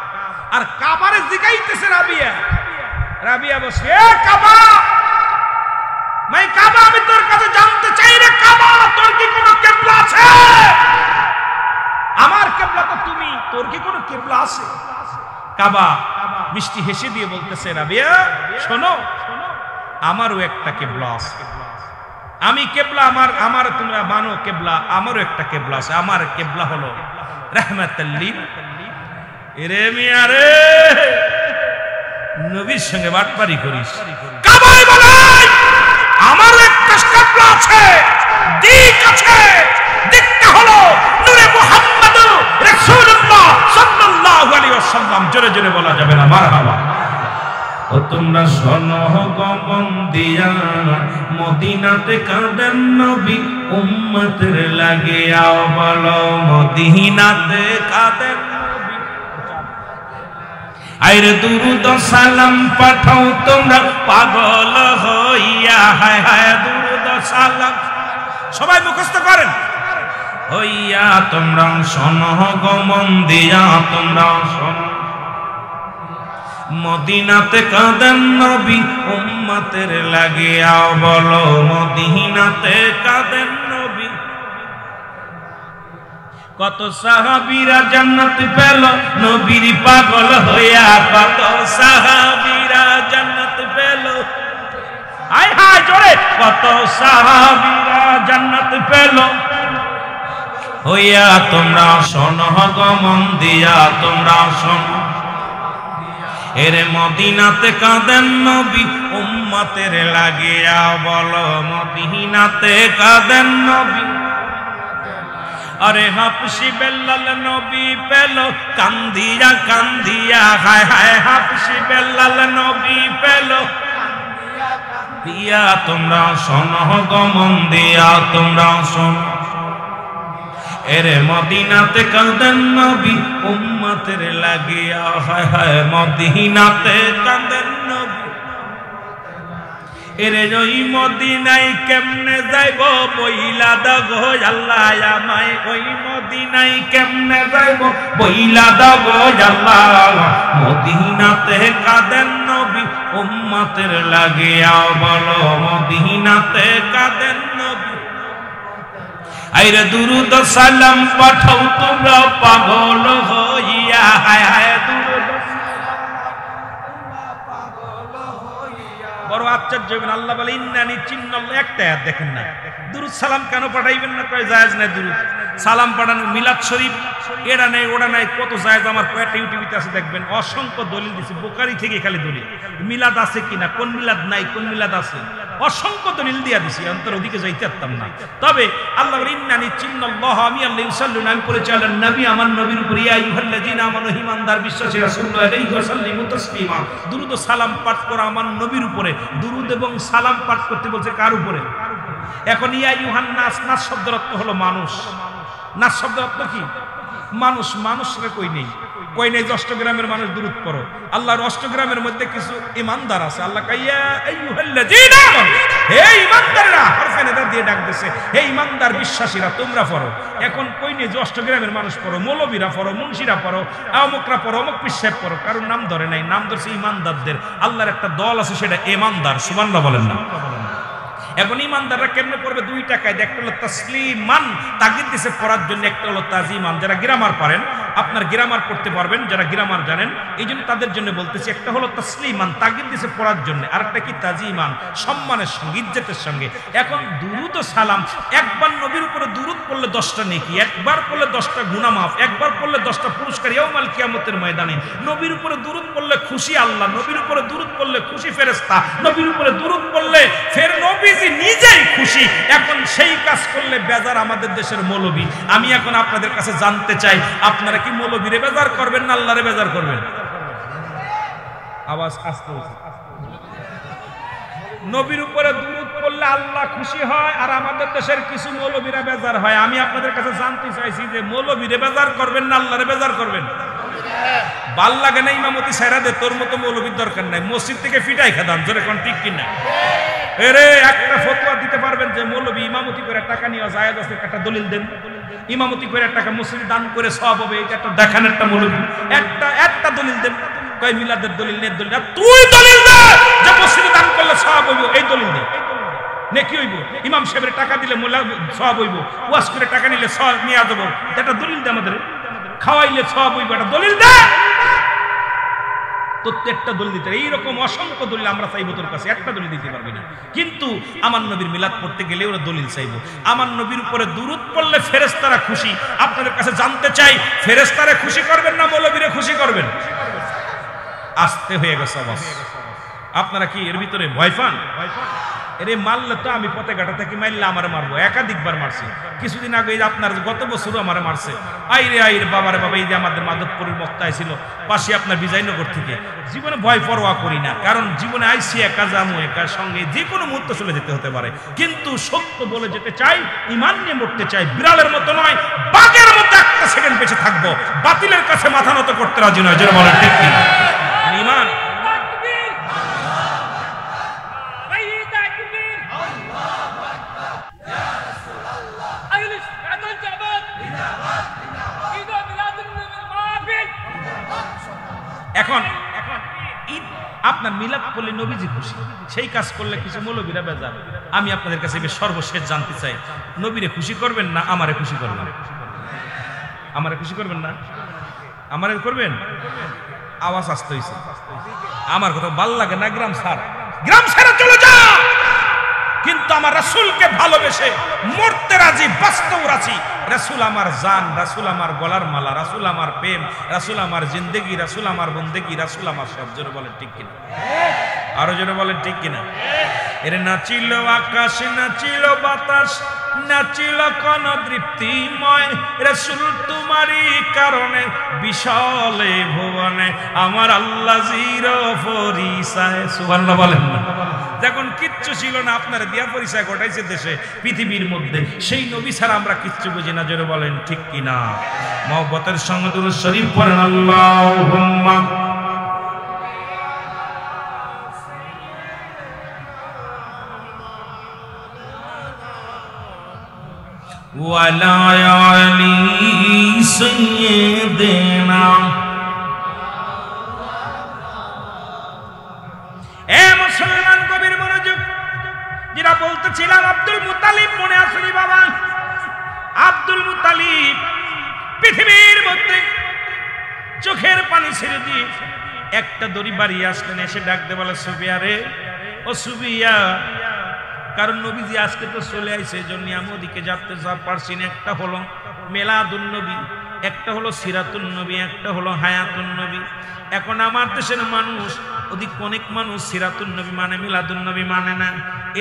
আর কাবারে জিগাইতেছে রাবিয়া, রাবিয়া বসে এ কাবা, মাই কাবা আমি তোর কাছে জানতে চাই রে কাবা, তোর কি কোনো কিবলা আছে? আমার কিবলা তো তুমি, তোর কি কোনো কিবলা আছে? কাবা মিষ্টি হেসে দিয়ে বলতেছে রাবিয়া শোনো, আমারও একটা কিবলা আছে। আমি কিবলা আমার তোমরা মানো কিবলা, আমারও একটা কিবলা আছে। আমার কিবলা হলো রাহমাতুল লিল। এরে মিয়া রে, নবীর সঙ্গে বাটপারি করিস। কাবায় বলে আমার একটা কিবলা আছে, দিক আছে, দিকটা হলো নূরে মুহাম্মদ রাসূলুল্লাহ সাল্লাল্লাহু আলাইহি ওয়াসাল্লাম। জোরে জোরে বলা যাবে না মারহাবা। ও তোমরা শোনো গমন দিয়া, মদিনাতে কাঁদেন নবী উম্মতের লাগে, আও বলো মদিনাতে কাঁদেন নবী। আইরে দুরুদ সালাম পাঠাও তোমরা পাগল হইয়া, হায় হায় দুরুদ সালাম সবাই মুখস্থ করেন। হইয়া তোমরা শোনো গমন দিয়া, তোমরা শোনো মদিনাতে কাঁদেন নবী উম্মতের লাগে, আও বলো মদিনাতে কাঁদেন নবী। কত সাহাবীরা জান্নাত পেল নবীর পাগল হইয়া, কত সাহাবীরা জান্নাত পেল, হায় হায় জোরে, কত সাহাবীরা জান্নাত পেল হইয়া। তোমরা শোনো গমন দিয়া, তোমরা শোনো এরে মদিনাতে কাঁদেন নবী উম্মতের লাগিয়া, বলো মদিনাতে কাঁদেন নবী। আরে হাফসি বেল্লাল নবী পেল কান্দিয়া কান্দিয়া, হায় হায় হাফসি বেল্লাল নবী পেল দিয়া। তোমরা শোনো গমন দিয়া, তোমরা শোনো এরে মদিনাতে কাঁদেন নবী উম্মতের লাগিয়া, হায় হায় মদিনাতে কাঁদেন নবী। এরে ওই মদিনায় কেমনে যাইব বইলা দাও গো আল্লাহ আমায়, ওই মদিনায় কেমনে যাইব বইলা দাও গো আল্লাহ। মদিনাতে কাঁদেন নবী উম্মতের লাগিয়া, বলো মদিনাতে কাঁদেন নবী। আইরে দুরুদ সালাম পাঠাও তোমরা পাগল হইয়া, হায় হায় দুরুদ বড় আশ্চর্য হইবেন। আল্লাহ বলে ইন্নানি চিন্নাল্লাহ, একটা আয়াত দেখেন না, দুরুদ সালাম কেন পাঠাইবেন না? কয় জায়েজ নাই দুরুদ সালাম পাঠানো। মিলাদ শরীফ এরা নাই ওরা নাই, কত জায়েজ আমার কয়েকটা ইউটিউবে আছে দেখবেন, অসংখ্য দলিল দিছে, বুখারী থেকে খালি দলিল। মিলাদ আছে কিনা, কোন মিলাদ নাই, কোন মিলাদ আছে, অসংখ্য দলিল দিয়া দিছি, অন্তর ওদিকে যাইতে পারতাম না। তবে আল্লাহ বলে ইন্নানি চিন্নাল্লাহ, আমি আল্লাহ ইউসাল্লুনা, আমি পড়েছি আল্লাহর নবী আমার নবীর উপর, ইয়া আইয়ুহাল্লাযীনা আমানু, ঈমানদার বিশ্বাসী রাসূলুল্লাহ আলাইহি ওয়া সাল্লিমু তাসলিমা, দুরূদ ও সালাম পাঠ করা আমার নবীর উপরে। দুরূদ এবং সালাম পাঠ করতে বলছে কার উপরে? এখন ইয়া আইয়ুহান নাস, নাস শব্দের অর্থ হলো মানুষ। নাস শব্দের অর্থ কি? মানুষ। মানুষরে কই নেই, কই নেই যে অষ্টগ্রামের মানুষ দুরূদ পড়ো। আল্লাহর অষ্টগ্রামের মধ্যে কিছু ঈমানদার আছে, আল্লাহ কাইয়া আইয়ুহাল্লাযীনা আমানু, হে ঈমানদাররা, হরফে নিদা দিয়ে ডাক দিয়েছে, হে ঈমানদার বিশ্বাসীরা তোমরা পড়ো। এখন কই নেই যে অষ্টগ্রামের মানুষ পড়ো, মৌলবীরা পড়ো, মুন্সিরা পড়ো, অমুকরা পড়ো, অমুক পিসাব পড়ো, কারণ নাম ধরে নাই, নাম ধরছে ঈমানদারদের। আল্লাহর একটা দল আছে, সেটা ঈমানদার, সুবহানাল্লাহ বলেন না। এখন ঈমানদাররা কেমনে পড়বে? দুইটা কায়দা, একটা হলো তাসলিমান, তাগিদ দিছে পড়ার জন্য, একটা হলো তাজিমান। যারা গ্রামার পারেন, আপনার গ্রামার পড়তে পারবেন, যারা গ্রামার জানেন, এই জন্য তাদের জন্য বলতেছি। একটা হলো তাসলিমান, তাগিদ দিছে পড়ার জন্য, আর একটা কি তাজিমান, সম্মানের সঙ্গে, ইজ্জতের সঙ্গে। এখন দুরূদ ও সালাম, একবার নবীর উপরে দুরূদ পড়লে 10টা নেকি, একবার পড়লে 10টা গুনাহ মাফ, একবার পড়লে 10টা পুরস্কার ইয়াউমাল কিয়ামতের ময়দানে। নবীর উপরে দুরূদ পড়লে খুশি আল্লাহ, নবীর উপরে দুরূদ পড়লে খুশি ফেরেশতা, নবীর উপরে দুরূদ পড়লে ফের নবী নিজেই খুশি। এখন সেই কাজ করলে বেজার আমাদের দেশের মৌলবী। আমি এখন আপনাদের কাছে জানতে চাই, আপনারা কি মৌলবীরে বেজার করবেন না আল্লাহরে বেজার করবেন? আওয়াজ আসতে হচ্ছে। নবীর উপরে দুরূদ পড়লে আল্লাহ খুশি হয়, আর আমাদের দেশের কিছু মৌলবীরা বেজার হয়। আমি আপনাদের কাছে জানতে চাইছি যে মৌলবীরে বেজার করবেন না আল্লাহরে বেজার করবেন? ভাল লাগে না ইমামতি ছাইরা দে, তোর মতো মৌলবীর দরকার নাই, মসজিদ থেকে ফিটাই খেদাম, জোরে কোন ঠিক কিনা? এরে একটা ফতোয়া দিতে পারবেন যে মৌলবী ইমামতি করে টাকা নিয়ে জায়েজ আছে? একটা দলিল দেন। ইমামতি করে টাকা মসজিদে দান করে সওয়াব হবে, এটা একটা দেখান একটা মৌলবী, একটা দলিল দেন। কয় মিলাদের দলিল নেই, দলিল তুই দলিল দে যে মসজিদে দান করলে সওয়াব হইব, এই দলিল দে, নেকি হইব। ইমাম সাহেবের টাকা দিলে মোল্লা সওয়াব হইব, ওয়াজ করে টাকা নিলে সওয়াব নিয়ে যাব, এটা দলিল দে। আমাদের খাওয়াইলে সওয়াব হইব, এটা দলিল দে। প্রত্যেকটা দলিল দিতে, এইরকম অসংখ্য দলিল আমরা চাইবো তোর কাছে, একটা দলিল দিতে পারবি না। কিন্তু আমার নবীর মিলাদ পড়তে গেলে ওরা দলিল চাইবো। আমার নবীর উপরে দুরূদ পড়লে ফেরেশতারা খুশি। আপনাদের কাছে জানতে চাই, ফেরেশতারা খুশি করবেন না মৌলবীরে খুশি করবেন? আসতে হয়ে গেছে আওয়াজ। আপনারা কি এর ভিতরে ভয় পান? এরে মারলে তো আমি পথে ঘাটা থেকে মারলে আমার মারবো, একাধিকবার মারছি। কিছুদিন আগে আপনার গত বছরও আমার মারছে। আইরে আইরে বাবারে বাবা, এই যে আমাদের মাধবপুরের বক্তা ছিল পাশে আপনার বিজয়নগর থেকে। জীবনে ভয় পরোয়া করি না, কারণ জীবনে আইসি একা, জামু একা, সঙ্গে যে কোনো মুহূর্তে চলে যেতে হতে পারে। কিন্তু সত্য বলে যেতে চাই, ঈমান নিয়ে মরতে চাই, বিড়ালের মতো নয়, বাঘের মতো একটা সেকেন্ড বেঁচে থাকবো। বাতিলের কাছে মাথা নত করতে রাজি নয়, যেন বলেন ঠিক কিনা? ঈমান এখন আপনার মিলাদ করলে নবীজি খুশি, সেই কাজ করলে কিছু মৌলবীরা বেজার। আমি আপনাদের কাছে সর্বশেষ জানতে চাই, নবীরে খুশি করবেন না আমারে খুশি করবেন? আমারে খুশি করবেন না আমারে করবেন? আওয়াজ আসতে হইছে। আমার কথা ভাল লাগে না, গ্রাম ছাড়া চলে যা, কিন্তু আমার রাসূলকে ভালোবেসে মরতে রাজি, বাঁচতেও রাজি। রাসূল আমার জান, রাসূল আমার গলার মালা, রাসূল আমার প্রেম, রাসূল আমার জিন্দেগি, রাসূল আমার বন্দেগি, রাসূল আমার সব। জোরে বলেন ঠিক কিনা? আরো জোরে বলেন ঠিক কিনা? এর নাচিল আকাশ, নাচিল বাতাস, নাচিল কোন তৃপ্তিময়, রাসূল তোমারই কারণে বিশালে ভুবনে আমার আল্লাহ জিরো পরিচয়। সুবহানাল্লাহ বলেন না? যখন কিচ্ছু ছিল না, আপনার দিয়া পরিচয় ঘটাইছে দেশে পৃথিবীর মধ্যে, সেই নবী ছাড়া আমরা কিচ্ছু বুঝি না। জোরে বলেন ঠিক কিনা? মহব্বতের সঙ্গে দুরূদ শরীফ পড়েন, আল্লাহুম্মা আলা আলি সাইয়্যিদিনা। এ মুসলমান কবির মনোযোগ, যেটা বলতেছিলাম আব্দুল মুত্তালিব মনে আসেনি বাবা? আব্দুল মুত্তালিব পৃথিবীর মধ্যে চোখের পানি ছেড়ে দিয়ে একটা দড়ি বাড়িয়ে আসলেন, এসে ডাকতে বলে সুবিয়া রে, ও সুবিয়া। কারণ নবীজি আজকে তো চলে আইছে, এই জন্য আমি ওদিকে যাতে পারছি না। একটা হলো মিলাদুন নবী, একটা হলো সিরাতুন নবী, একটা হলো হায়াতুন নবী। এখন আমার দেশের মানুষ ওদিক অনেক মানুষ সিরাতুন নবী মানে মিলাদুন নবী মানে না।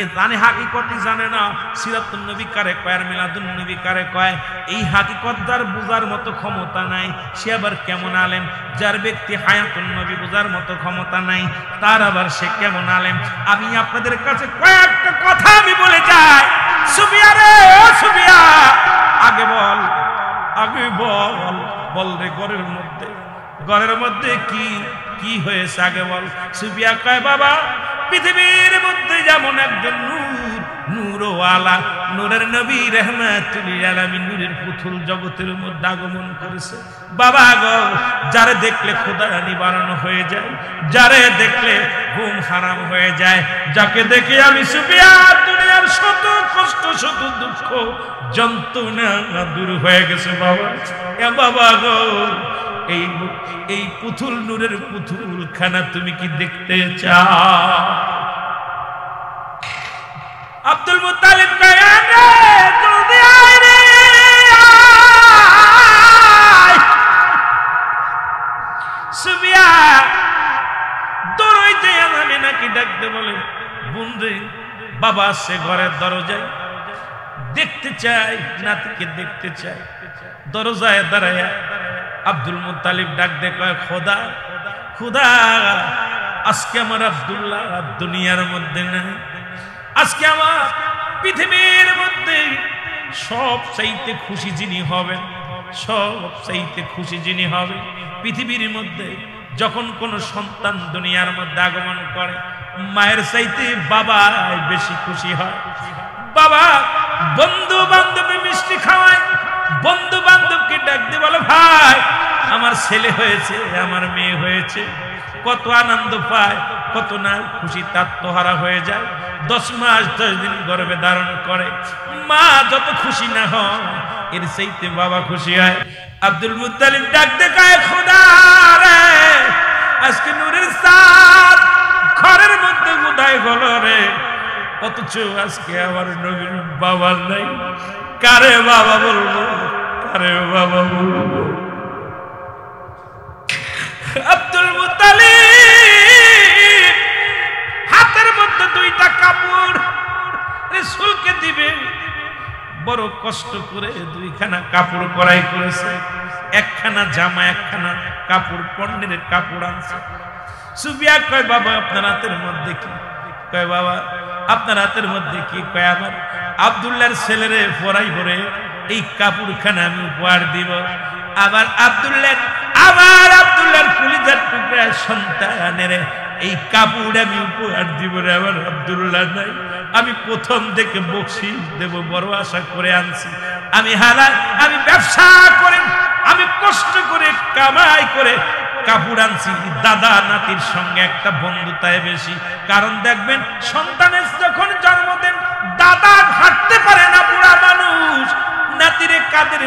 এ জানে হাকিকতই জানে না সিরাতুন নবী কারে কয় আর মিলাদুন নবী কারে কয়। এই হাকিকত যার বোঝার মতো ক্ষমতা নাই, সে আবার কেমন আলেম? যার ব্যক্তি হায়াতুন নবী বোঝার মতো ক্ষমতা নাই, তার আবার সে কেমন আলেম? আমি আপনাদের কাছে কয়েকটা কথা আমি বলে যাই। সুবিয়া রে, ও সুবিয়া, আগে বল, আগে বল, বল রে। ঘরের মধ্যে কি কি হয়েছে আগে বল। সুবিয়া কয় বাবা, পৃথিবীর মধ্যে যেমন একজন নূর, নূরওয়ালা, নূরের নবী রাহমাতুল লিল আলামিন, নূরের পুতুল জগতের মধ্যে আগমন করেছে বাবা গো। যারে দেখলে খোদা নিবারণ হয়ে যায়, যারে দেখলে ঘুম হারাম হয়ে যায়, যাকে দেখে আমি সুবিয়া দুনিয়ার শত কষ্ট শত দুঃখ যন্ত্রণা দূর হয়ে গেছে বাবা। এ বাবা গো, এই পুতুল, নূরের পুতুল খানা তুমি কি দেখতে চাও? আব্দুল মুত্তালিব কয় রে, জলদি আয় রে, সুবিয়া দৌড়াইতে আমি নাকি ডাকতে বলে বোন রে, বাবা সে ঘরের দরজায় দেখতে চাই, নাতিকে দেখতে চাই। দরজায় দাঁড়ায় আব্দুল মুত্তালিব ডাক দে কয় খোদা, খোদা, আজকে আমার আব্দুল্লাহ দুনিয়ার মধ্যে নাই। আজকে আমার পৃথিবীর মধ্যে সব চাইতে খুশি যিনি হবেন, সব চাইতে খুশি যিনি হবে পৃথিবীর মধ্যে, যখন কোন সন্তান দুনিয়ার মধ্যে আগমন করে, মায়ের চাইতে বাবা বেশি খুশি হয়। বাবা বন্ধু বান্ধবী মিষ্টি খাওয়ায়, বন্ধু বান্ধবকে ডাক দিয়ে বলে ভাই আমার ছেলে হয়েছে, আমার মেয়ে হয়েছে। কত আনন্দ পায়, কত না খুশি তাত্মহারা হয়ে যায়। 10 মাস 10 দিন গর্ভে ধারণ করে, মা যত খুশি না হয় এর চাইতে বাবা খুশি হয়। আব্দুল মুত্তালিব ডাক দেখায় খোদা রে, আজকে নূরের চাঁদ ঘরের মধ্যে উদয় হলো রে, অথচ আজকে আমার নবীর বাবা নাই। কারে বাবা বলবো, কারে বাবা বলবো? আব্দুল মুত্তালিব হাতের মধ্যে 2টা কাপড় রাসূলকে দিবে, বড় কষ্ট করে 2খানা কাপড় করাই করেছে। একখানা জামা, একখানা কাপড়, পণ্যের কাপড় আনছে। সুবিয়া কয় বাবা আপনার হাতের মধ্যে কি? কয় বাবা আপনার হাতের মধ্যে কি? কয় আমার আব্দুল্লাহর ছেলেরে পরাই ভরে এই কাপড়খানা আমি উপহার দিব। আবার আব্দুল্লাহর কলিজার টুকরা সন্তানের এই কাপড় আমি উপহার দিব রে। আমার আব্দুল্লাহ নাই, আমি প্রথম থেকে বকশিশ দেব বড় আশা করে আনছি। আমি ব্যবসা করে, আমি কষ্ট করে কামাই করে কাপড় আনছি। দাদা নাতির সঙ্গে একটা বন্ধুতায় বেশি। কারণ দেখবেন সন্তানের যখন জন্ম দেন, দাদা হাঁটতে পারে না, বুড়া মানুষ, নাতিরে কাঁধের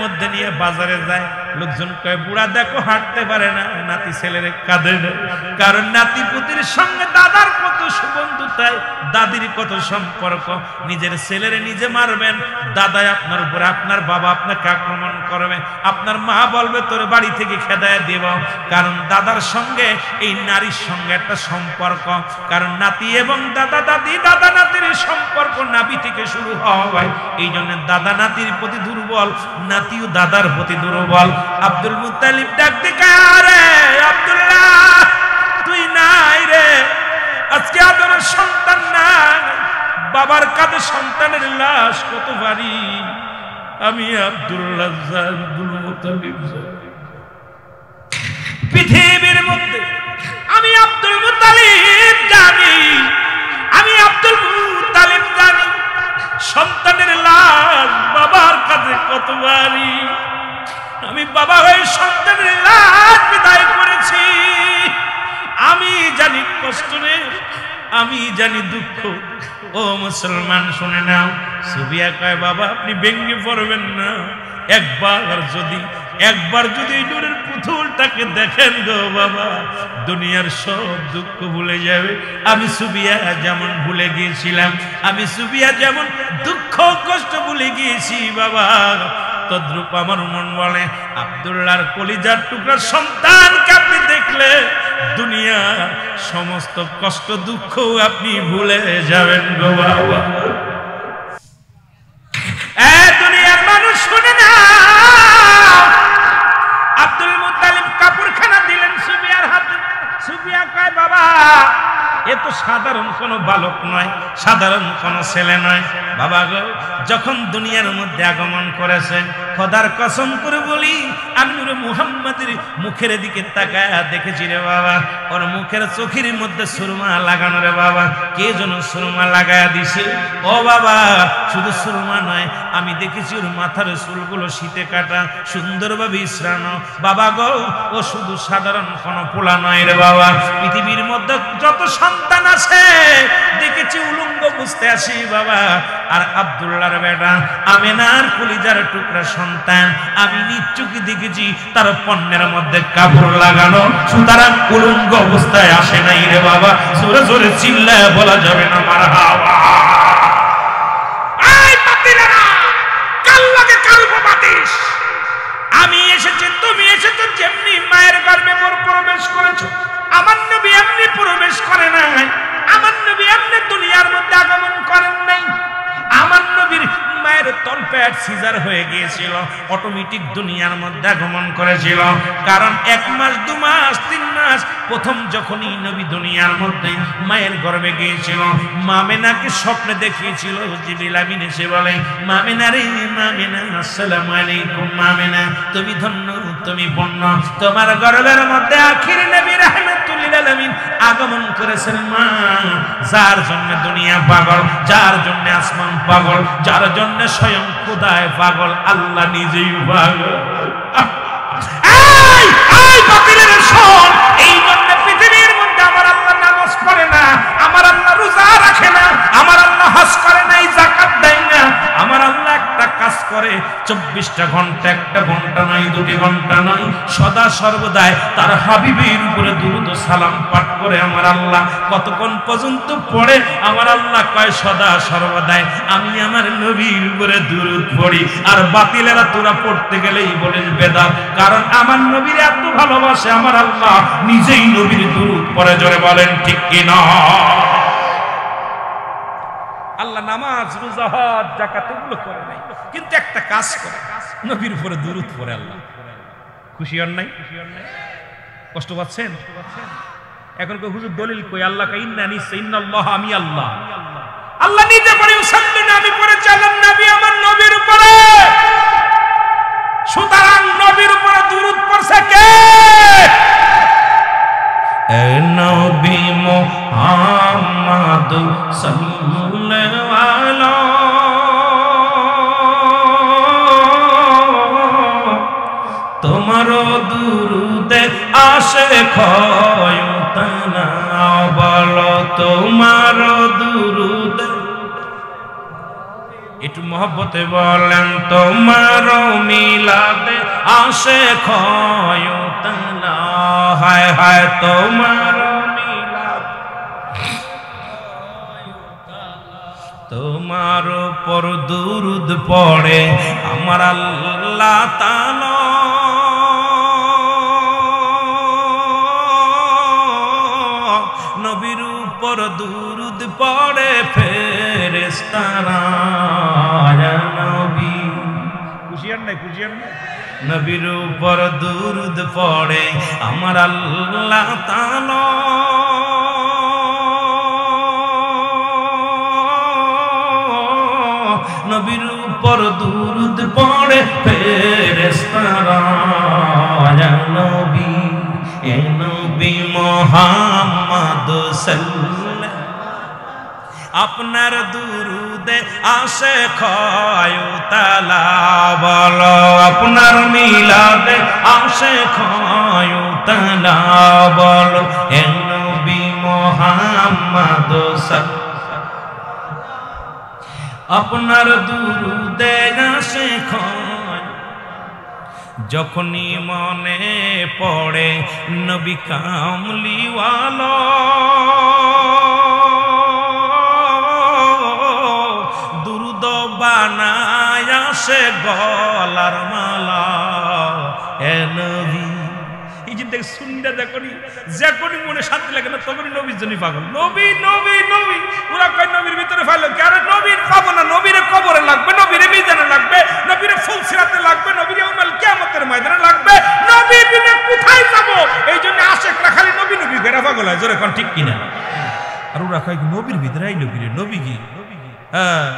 মধ্যে নিয়ে বাজারে যায়। লোকজন কয় বুড়া দেখো হাঁটতে পারে না, নাতি ছেলের কাঁধে নেয়। কারণ নাতি পুতির সঙ্গে দাদার কত সুবন্ধুতায়, দাদির কত সম্পর্ক। নিজের ছেলেরে নিজে মারবেন, দাদাই আপনার উপরে, আপনার বাবা আপনাকে আক্রমণ করবে, আপনার মা বলবে তোর বাড়ি থেকে খেদায় দেব। কারণ দাদার সঙ্গে এই নারীর সঙ্গে একটা সম্পর্ক। কারণ নাতি এবং দাদা দাদি, দাদা নাতির সম্পর্ক নাভি থেকে শুরু হয়। এই জন্য দাদা নাতির প্রতি দুর্বল, নাতিও দাদার প্রতি দুর্বল। আব্দুল মুত্তালিব ডাক দেখা রে আব্দুল্লাহ তুই নাই রে, আজকে আমার সন্তান নাই। বাবার কাঁধে সন্তানের লাশ কত ভারী। আমি আব্দুল্লাহ আব্দুল মুত্তালিব পৃথিবীর মধ্যে আমি আব্দুল মুত্তালিব জানি, আমি আব্দুল মুত্তালিব জানি সন্তানের লাশ লাশ বাবার কাছে কত ভারী। আমি বাবা হয়ে সন্তানের লাশ বিদায় করেছি। আমি জানি কষ্ট রে, আমি জানি দুঃখ। ও মুসলমান শুনে নাও। সুবিয়া কয় বাবা আপনি ভেঙে পড়বেন না, একবার যদি এই নূরের পুতুলটাকে দেখেন গো বাবা, দুনিয়ার সব দুঃখ ভুলে যাবে। আমি সুবিয়া যেমন ভুলে গিয়েছিলাম, আমি সুবিয়া যেমন দুঃখ কষ্ট ভুলে গিয়েছি বাবা, তদ্রূপ আমার মন বলে আব্দুল্লাহর কলিজার টুকরা সন্তানকে আপনি দেখলে দুনিয়া সমস্ত কষ্ট দুঃখ আপনি ভুলে যাবেন গো বাবা। দুনিয়ার মানুষ শুনে না, আব্দুল মুত্তালিব কাপড়খানা দিলেন সুবিয়ার হাতে। সুবিয়া কয় বাবা এ তো সাধারণ কোনো বালক নয়, সাধারণ কোনো ছেলে নয়। বাবা গো যখন দুনিয়ার মধ্যে আগমন করেছেন, খোদার কসম করে বলি আমি নূরে মুহাম্মাদের মুখের দিকে তাকায় দেখেছি রে বাবা, ওর মুখের চোখের মধ্যে সুরমা লাগানো রে বাবা। কে যেন সুরমা লাগায়া দিছে। ও বাবা শুধু সুরমা নয়, আমি দেখেছি ওর মাথার চুলগুলো শীতে কাটা, সুন্দরভাবে ইসরানো। বাবা গো ও শুধু সাধারণ কোনো পোলা নয় রে বাবা। পৃথিবীর মধ্যে যত সন্তান আছে দেখেছি উলঙ্গ বুঝতে আসি বাবা। আর আব্দুল্লাহর বেটা আমেনার কলিজার টুকরা সন্তান আমি নিশ্চয়ই দেখেছি তার পণ্যের মধ্যে কাপড় লাগানো, সুতরাং উলঙ্গ অবস্থায় আসে নাই রে বাবা। জোরে জোরে চিল্লায় বলা যাবে না মারহাবা। আমি এসেছি, তুমি এসেছো, যেমনি মায়ের গর্ভে প্রবেশ করেছো আমার নবী এমনি প্রবেশ করে নাই। আমার নবী এমনি দুনিয়ার মধ্যে আগমন করেন নাই। আমার নবীর মায়ের তলপেট সিজার হয়ে গিয়েছিল, অটোমেটিক দুনিয়ার মধ্যে আগমন করেছিল। কারণ 1 মাস 2 মাস 3 মাস প্রথম যখনই নবী দুনিয়ার মধ্যে মায়ের গর্ভে গিয়েছিল, মামেনাকে স্বপ্নে দেখিয়েছিল। জিবরিল আমিন এসে বলে মামেনা রে মামেনা, আসসালামু আলাইকুম মামেনা, তুমি ধন্য, তুমি পূর্ণ, তোমার গর্ভের মধ্যে আখির নবী রাহমাতুল লিল আলামিন আগমন করেছেন মা। যার জন্য দুনিয়া পাগল, যার জন্য আসমান পাগল, যার জন্য স্বয়ং খোদায় পাগল, আল্লাহ নিজেই পাগল। এই বাতিলের শোন, এই জন্য পৃথিবীর মধ্যে আমার আল্লাহ নামাজ পড়ে না, আমার আল্লাহ রোজা রাখে না, আমার আল্লাহ হজ করে না, যাকাত দেয় না। আমার আল্লাহ একটা কাজ করে 24টা ঘন্টা, 1টা ঘন্টা নয়, 2টি ঘন্টা নয়, সদা সর্বদাই তার হাবিবের উপরে দুরূদ ও সালাম পাঠ করে আমার আল্লাহ। কতক্ষণ পর্যন্ত পড়ে? আমার আল্লাহ কয় সদা সর্বদাই আমি আমার নবীর উপরে দুরূদ পড়ি। আর বাতিলেরা তোরা পড়তে গেলেই বলিস বেদাত, কারণ আমার নবীর এত ভালোবাসে আমার আল্লাহ নিজেই নবীর দুরূদ পড়ে। জোরে বলেন ঠিক কি না? আল্লাহ নামাজ রোজা হজ যাকাত এগুলো করে নাই, কিন্তু একটা কাজ করে, নবীর উপরে দুরূদ পড়ে। আল্লাহ খুশি হন নাই? কষ্ট পাচ্ছেন? এখন কই হুজুর দলিল কই? আল্লাহ কই ইন্নানি ইন্নাল্লাহ, আমি আল্লাহ। আল্লাহ নিজে পড়ে উসাল্লিনা, আমি পড়ে চালান নবী আমার নবীর উপরে। সুতরাং নবীর উপরে দুরূদ পড়ছে কে? এ নবী মুহাম্মদ সাল্লাল্লাহু আলাইহি, তোমার দুরূদে আসে ক্ষয়তানা, বলো তোমার দুরূদে, একটু মহব্বতে বলেন, তোমার মিলাদে আসে ক্ষয়তানা। হায় হায় তোমার মিলাদ, তোমার উপর দুরূদ পড়ে আমার আল্লাহ তাআলা। নবীর উপর দুরূদ পড়ে ফেরেশতারা। নবী খুশি হন নাই? খুশি হন নাই? নবীর উপর দুরূদ পড়ে আমার আল্লাহ তাআলা। নবীর উপর দুরূদ পড়ে ফেরেশতারা। নবী এ নবী মুহাম্মদ সাল্লাল্লাহু আপনার দুরুদে আসে ক্ষয়তালা বলো আপনার মিলাদে আসে ক্ষয়তালা বলো এ নবী মুহাম্মদ আপনার দুরুদে আসে যখনই মনে পড়ে নবী কামলিওয়ালা দুরুদ বানায় আসে গলার মালা এ নবী এই যে দেখ শুনলে দেখনি যখনই মনে শান্তি লাগে না তখনই নবীর জন্য পাগল নবী নবী নবী ওরা কয় নবীর ভিতরে ফাইলো কি আরে নবীর পাবো না নবীরে কবরে লাগবে নবীরে মিজানে লাগবে নবীরে ফুলসিরাতে লাগবে নবীরে উমাল কিয়ামতের ময়দানে লাগবে নবী বিনে কোথায় যাব এই জন্য আশিকরা খালি নবী নবী করে পাগল হয় জোরে কোন ঠিক কিনা আর ওরা কয় নবীর ভিতরে আই নবীরে নবী কি হ্যাঁ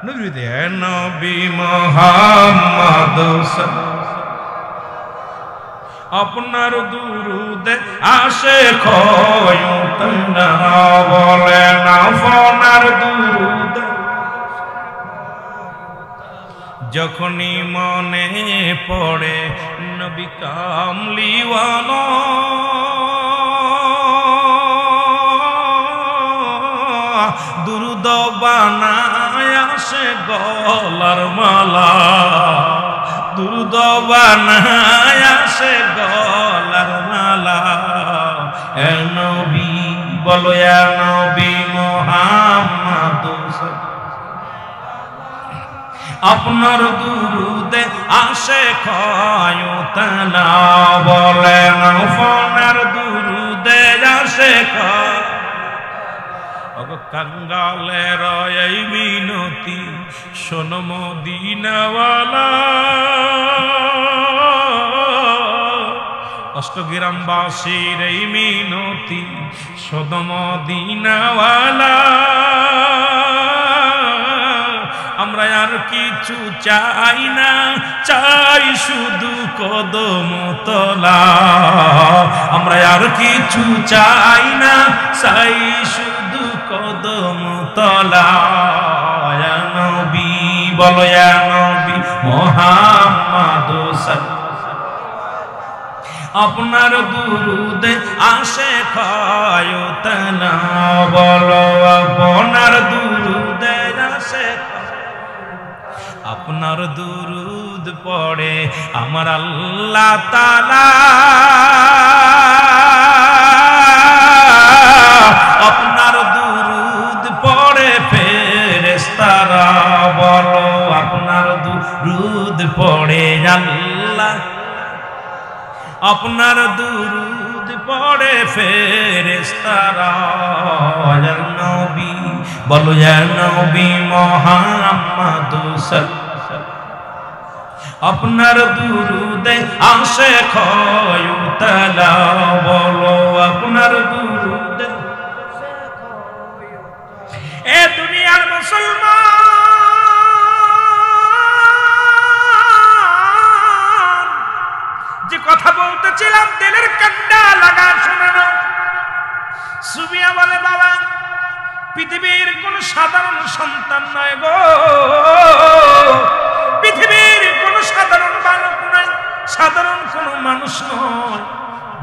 নবীর ভিতরে নবী মুহাম্মদ আপনার দুরুদে আসে ক্ষয়তালা বলেন আপনার দুরুদে যখনই মনে পড়ে নবী কামলিওয়ালা দুরুদ বানায় আসে গলার মালা দুরুদ বানায় আসে গলার মালা এ নবী বলো ইয়া নবী মুহাম্মদ আপনার দুরুদে আসে ক্ষয়তালা বলেন আপনার দুরুদে আসে কাঙ্গালের এই মিনতি শোন মদিনাওয়ালা অষ্টগ্রামবাসীর এই মিনতি শোন মদিনাওয়ালা আমরা আর কিছু চাই না চাই শুধু কদম তলা আমরা আর কিছু চাই না চাই শুধু কদম তলা ইয়া নবী বলো ইয়া নবী মুহাম্মদ আপনার দুরুদে আসে ক্ষয়তালা বলো আপনার দুরুদে আসে আপনার দুরুদ পড়ে আমার আল্লাহ তাআলা আপনার দুরুদ পড়ে ফেরেশতারা বলো আপনার দুরুদ পড়ে আল্লাহ আপনার দুরুদ পড়ে ফেরেশতারা ইয়া নবী বলো ইয়া নবী মুহাম্মদ আপনার দুরুদে আসে ক্ষয়তালা বলো আপনার দুরুদে এ দুনিয়ার মুসলমান যে কথা বলতেছিলাম দিলের কান্ডা লাগা শুনে না সুবিয়া বলে বাবা পৃথিবীর কোন সাধারণ সন্তান নয় গো পৃথিবীর কোন সাধারণ বালক নয় সাধারণ কোন মানুষ নয়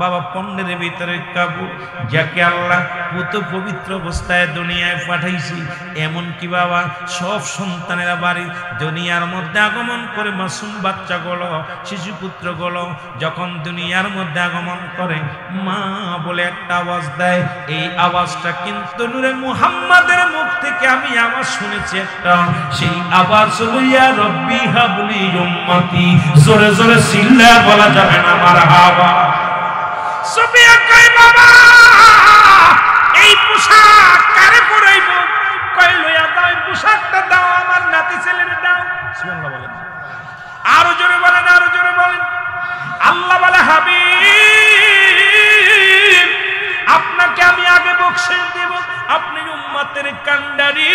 বাবা পণ্যের ভিতরে কাবু যাকে আল্লাহ পুত পবিত্র অবস্থায় দুনিয়ায় পাঠাইছি এমন কি বাবা সব সন্তানেরা বাড়ি দুনিয়ার মধ্যে আগমন করে মাসুম বাচ্চাগুলো শিশুপুত্রগুলো যখন দুনিয়ার মধ্যে আগমন করে মা বলে একটা আওয়াজ দেয় এই আওয়াজটা কিন্তু নূরে মুহাম্মাদের মুখ থেকে আমি আওয়াজ শুনেছি একটা সেই আওয়াজ হলো ইয়া রব্বি হাবলি উম্মতি জোরে জোরে চিল্লা বলা যাবে না মারহাবা সুবিয়া কই বাবা এই পোশাক কারে পরাইব কই লইয়া দাও এই পোশাকটা দাও আমার নাতি ছেলেরে দাও সুবহানাল্লাহ বলেন আরো জোরে বলেন আরো জোরে বলেন আল্লাহ বলে হাবিব আপনাকে আমি আগে বকশিশ দেব আপনি উম্মতের কান্ডারি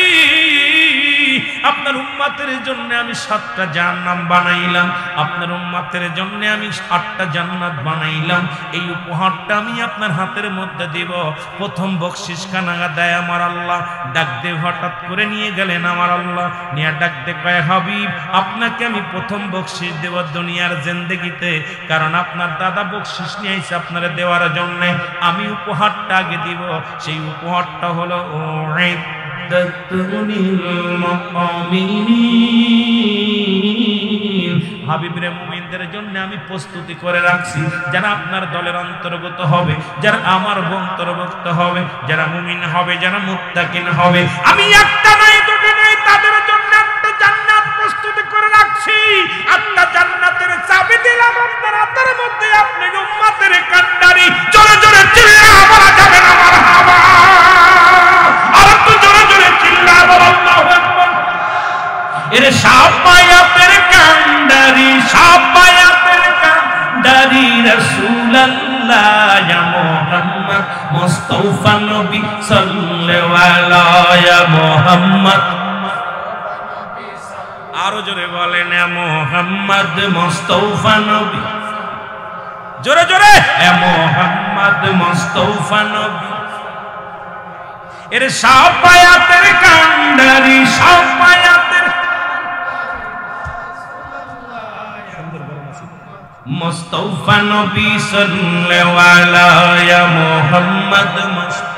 আপনার উম্মতের জন্য আমি 7টা জাহান্নাম বানাইলাম, আপনার উম্মতের জন্য আমি 8টা জান্নাত বানাইলাম। এই উপহারটা আমি আপনার হাতের মধ্যে দেব। প্রথম বকশিস খানা দেয় আমার আল্লাহ। ডাক দে হঠাৎ করে নিয়ে গেলেন আমার আল্লাহ, নিয়ে ডাক দে কয় হাবিব আপনাকে আমি প্রথম বকশিস দেব দুনিয়ার জিন্দেগিতে, কারণ আপনার দাদা বকশিস নিয়ে আইছে আপনারা দেওয়ার জন্য, আমি উপহারটা আগে দিব। সেই উপহারটা হলো হাবিবরে মুমিনদের জন্য আমি প্রস্তুতি করে রাখছি, যারা আপনার দলের অন্তর্গত হবে, যারা আমার অন্তর্ভুক্ত হবে, যারা মুমিন হবে, যারা মুত্তাকিন হবে, আমি একটা নাই দুটো নাই তাদের জন্য একটা জান্নাত প্রস্তুতি করে রাখছি। একটা জান্নাতের চাবি দিলাম আপনার হাতের মধ্যে, আপনি উম্মতের কান্ডারি। জোরে জোরে চিল্লা বলা যাবে না মারহাবা, আর একটু জোরে জোরে চিল্লা বলা আল্লাহু আকবার। এর সাফায়াতের কান্ডারি, সাফায়াতের কান্ডারি রাসূলুল্লাহ ইয়া মুহাম্মদ মুস্তাফা নবী সাল্লাল্লাহু আলাইহি ইয়া মুহাম্মদ। আরো জোরে বলেন ইয়া মুহাম্মদ মুস্তাফা নবী, জোরে জোরে ইয়া মুহাম্মদ মুস্তাফা নবী। এর সাফায়াতের কান্ডারি, সাফায়াতের মুস্তাফা নবী সাল্লাল্লাহু আলাইহি ইয়া মুহাম্মদ মুস্তাফা।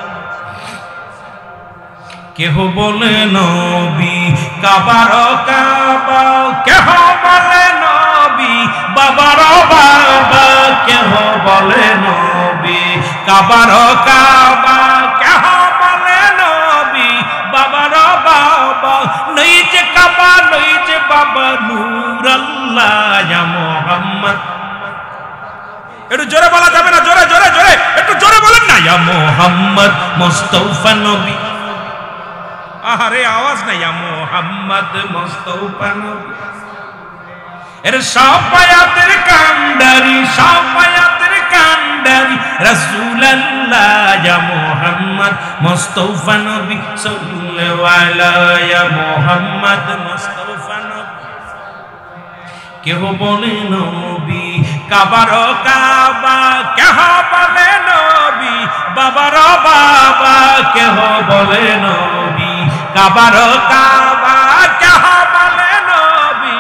কেহ বলে নবী কাবার কাবা, কেহ বলে নবী বাবার বাবা, কেহ বলে নবী কাবার কাবা, কেহ বলে নবী বাবার বাবা। নই যে কাবা নই যে বাবা, নূর আল্লাহ ইয়া মুহাম্মদ। একটু জোরে বলা যাবে না? জোরে জোরে জোরে একটু জোরে বলেন না, ইয়া মুহাম্মদ মুস্তাফা নবী। আরে আওয়াজ নাই, ইয়া মুহাম্মদ মুস্তাফা নবী। এর সাফায়াতের কান্ডারি, সাফায়াতের কান্ডারি রাসূলুল্লাহ ইয়া মুহাম্মদ মুস্তাফা নবী সাল্লাল্লাহু আলাইহি ইয়া মুহাম্মদ মুস্তাফা নবী। কেহ বলে নবী কাবার কাবা, কেহ বলে নবী বাবার বাবা, কেহ বলে নবী কাবার কাবা, কেহ বলে নবী।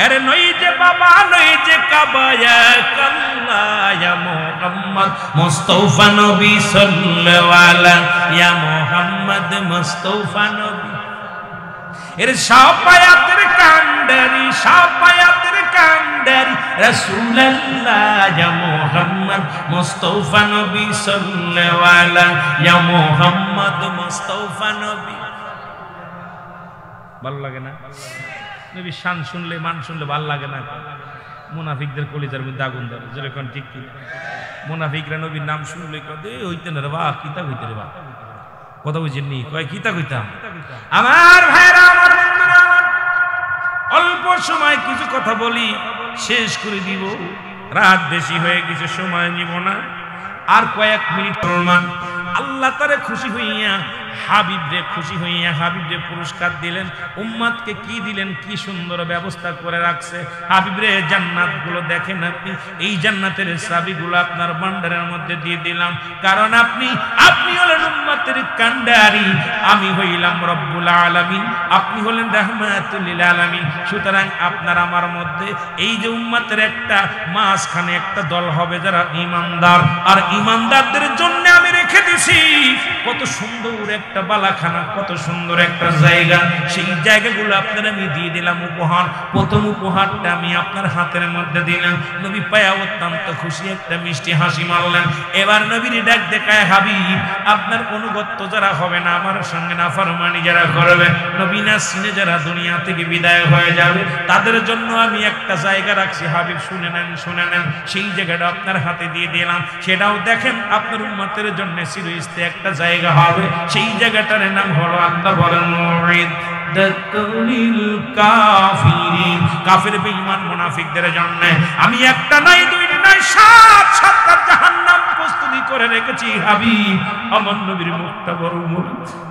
আরে নই যে বাবা নই যে কাবা, ইয়া আল্লাহ ইয়া মুহাম্মদ মুস্তাফা নবী সাল্লাল্লাহু আলাইহি ইয়া মুহাম্মদ মুস্তাফা নবী। এর সাফায়াতের কান্ডারি, সাফায়াতের কান্ডারি রাসূলুল্লাহ ইয়া মুহাম্মদ মুস্তাফা নবী সাল্লাল্লাহু আলাইহি ইয়া মুহাম্মদ মুস্তাফা নবী। ভালো লাগে না? নবী শান শুনলে মান শুনলে ভালো লাগে না? মুনাফিকদের কলিজার মধ্যে আগুন ধরে, যেরকম ঠিক কি মুনাফিকরা নবীর নাম শুনলে কদে হইতে না রে বাহ, কিতা হইতে রে বাহ, কথা বুঝেননি? কয় কিতা কইতাম। আমার ভাইরা, আমার বন্ধুরা, অল্প সময় কিছু কথা বলি, শেষ করে দিব। রাত বেশি হয়ে গেছে, সময় নিব না, আর কয়েক মিনিট। আল্লাহ তারে খুশি হইয়া হাবিবরে খুশি হইয়া হাবিবরে পুরস্কার দিলেন। উম্মতকে কি দিলেন? কি সুন্দর ব্যবস্থা করে রাখছে। হাবিবরে জান্নাতগুলো দেখেন আপনি, এই জান্নাতের চাবিগুলো আপনার ভান্ডারের মধ্যে দিয়ে দিলাম, কারণ আপনি হলেন উম্মতের কান্ডারি, আমি হইলাম রব্বুল আলামিন, আপনি হলেন রাহমাতুল লিল আলামিন। সুতরাং আপনার আমার মধ্যে এই যে উম্মতের একটা মাঝখানে একটা দল হবে যারা ঈমানদার, আর ঈমানদারদের জন্য আমি রেখে দিছি কত সুন্দর একটা বালাখানা, কত সুন্দর একটা জায়গা। সেই জায়গাগুলো আপনার আমি দিয়ে দিলাম উপহার। প্রথম উপহারটা আমি আপনার হাতের মধ্যে দিলাম। নবী পায়া অত্যন্ত খুশি, একটা মিষ্টি হাসি মারলেন। এবার নবীর ডাক দেখায়, হাবিব আপনার অনুগত্য যারা হবে না, আমার সঙ্গে নাফরমানি যারা করবে, নবী না সিনে যারা দুনিয়া থেকে বিদায় হয়ে যাবে, তাদের জন্য আমি একটা জায়গা রাখছি। হাবিব শুনে নেন, শুনে নেন, সেই জায়গাটা আপনার হাতে দিয়ে দিলাম। সেটাও দেখেন আপনার উম্মতের জন্য চিরস্থায়ী একটা জায়গা হবে। সেই জায়গাটার নাম হলো, আল্লাহ বলেন, কাফির বেঈমান মুনাফিকদের জন্য আমি একটা নাই দুইটা নাই 7-7টা জাহান্নাম প্রস্তুতি করে রেখেছি হাবিব আমার নবীর মুখটা বড় মোর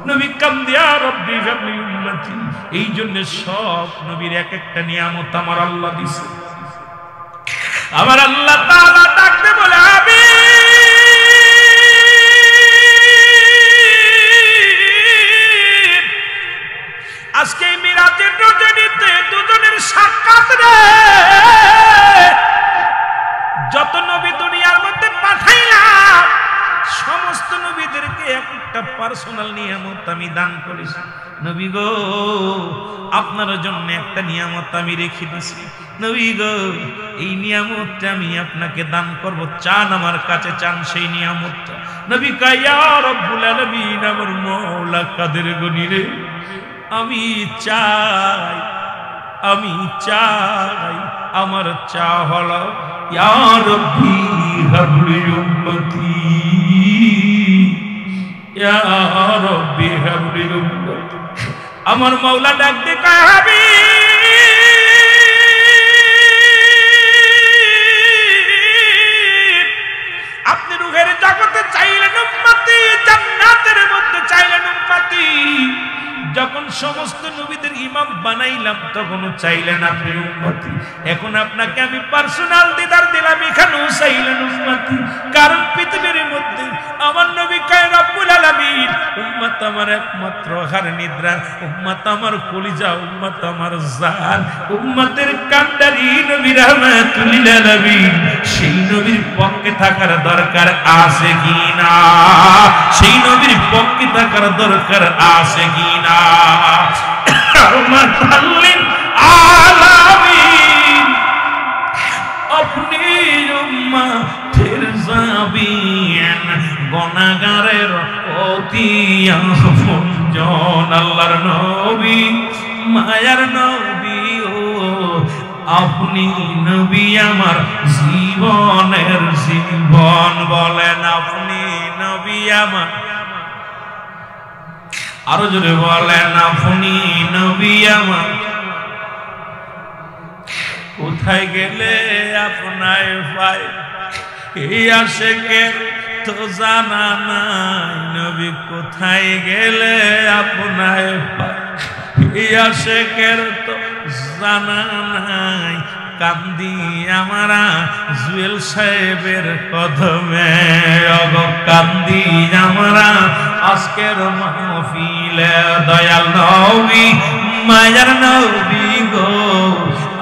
নবী কান্দিয়া রব্বি হাবলি উম্মতি এই জন্য সব নবীর এক একটা নিয়ামত আমার আল্লাহ দিয়েছে আমার আল্লাহ তাআলা ডাকতে বলে হাবিব আজকে মিরাজের রজনীতে দুজনের সাক্ষাৎ রে যত নবী দুনিয়ার মধ্যে পাঠাইলাম সমস্ত নবীদেরকে একটা পার্সোনাল নিয়ামত আমি দান করেছি নবী গো আপনার জন্য একটা নিয়ামত আমি রেখে দিয়েছি নবী গো এই নিয়ামতটা আমি আপনাকে দান করব চান আমার কাছে চান সেই নিয়ামতটা নবী কয় ইয়া রব্বুল আলামিন আমার মাওলা কাদের গনি রে আমি চাই আমার চা হলো ইয়া রব্বি হাবলি উম্মতি ইয়া রব্বি হাবলি উম্মতি আমার মাওলা ডাক দে কয় হাবিব আপনি রূহের জগতে চাইলেন উম্মতি জান্নাতের মধ্যে চাইলেন উম্মতি যখন সমস্ত নবীদের ইমাম বানাইলাম তখনও চাইলেন আপনি উম্মতি এখন আপনাকে আমি পার্সোনাল দিদার দিলাম এখানেও চাইলেন উম্মতি কারণ পৃথিবীর মধ্যে আমার নবী কয় রব্বুল আলামিন উম্মত আমার একমাত্র আহার নিদ্রা উম্মত আমার কলিজা উম্মত আমার জান উম্মতের কান্ডারি নবী রাহমাতুল লিল আলামিন সেই নবীর পক্ষে থাকার দরকার আছে কিনা সেই নবীর পক্ষে থাকার দরকার আছে কিনা আলামিন আপনি উম্মতের জাবিন গুনাহগারের অতি আপনজন আল্লাহর নবী মায়ার নবী ও আপনি নবী আমার জীবনের জীবন বলেন আপনি নবী আমার আরো জোরে বলেন আপনি নবী আমার কোথায় গেলে আপনায় পাই এই আশিকের তো জানা নাই নবী কোথায় গেলে আপনায় পাই এই আশিকের তো জানা নাই কান্দি আমারা জুয়েল সাহেবের কদমে অগ কান্দি আমরা আজকের মাহফিলে দয়াল নবী মায়ার নবী গো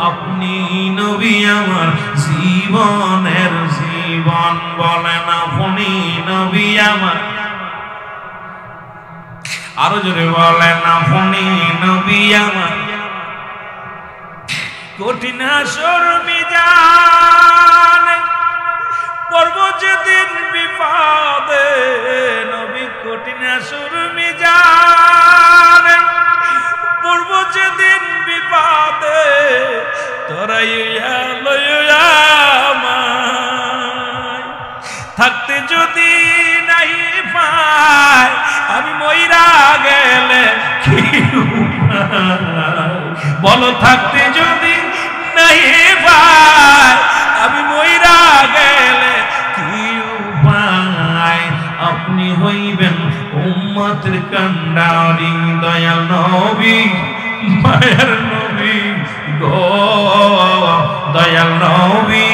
আপনি নবী আমার জীবনের জীবন বলেন আপনি নবী আমার আরো জোরে বলেন আপনি নবী আমার কঠিন হাসর মিজান পড়ব যেদিন বিপদে নবী কঠিন হাসর মিজান পড়ব যেদিন বিপদে তরাইয়া লইয়া আমায় থাকতে যদি নাই পাই আমি মইরা গেলে কি বলো থাকতে যদি নাই পাই আমি মইরা গেলে কি উপায় আপনি হইবেন উম্মতের কান্ডারি দয়াল নবী মায়ের নবী গো দয়াল নবী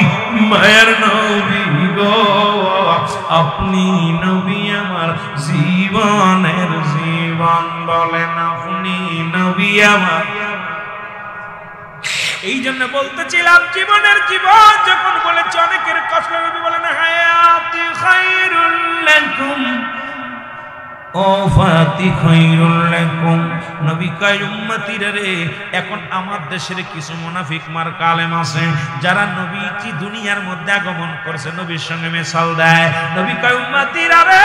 মায়ের নবী গো আপনি নবী আমার জীবনের জীবন বলেন আপনি নবী আমার এই জন্য বলতেছিলাম জীবনের জীবন যখন বলেছে অনেকের কষ্ট নবী বলেন হায়াতি খায়রুল লাকুম ওফাতি খায়রুল লাকুম নবী কয় উম্মতিরা রে এখন আমার দেশের কিছু মুনাফিক মার্কা আলেম আছে যারা নবীজি দুনিয়ার মধ্যে আগমন করছে নবীর সঙ্গে মিশাল দেয় নবী কয় উম্মতিরা রে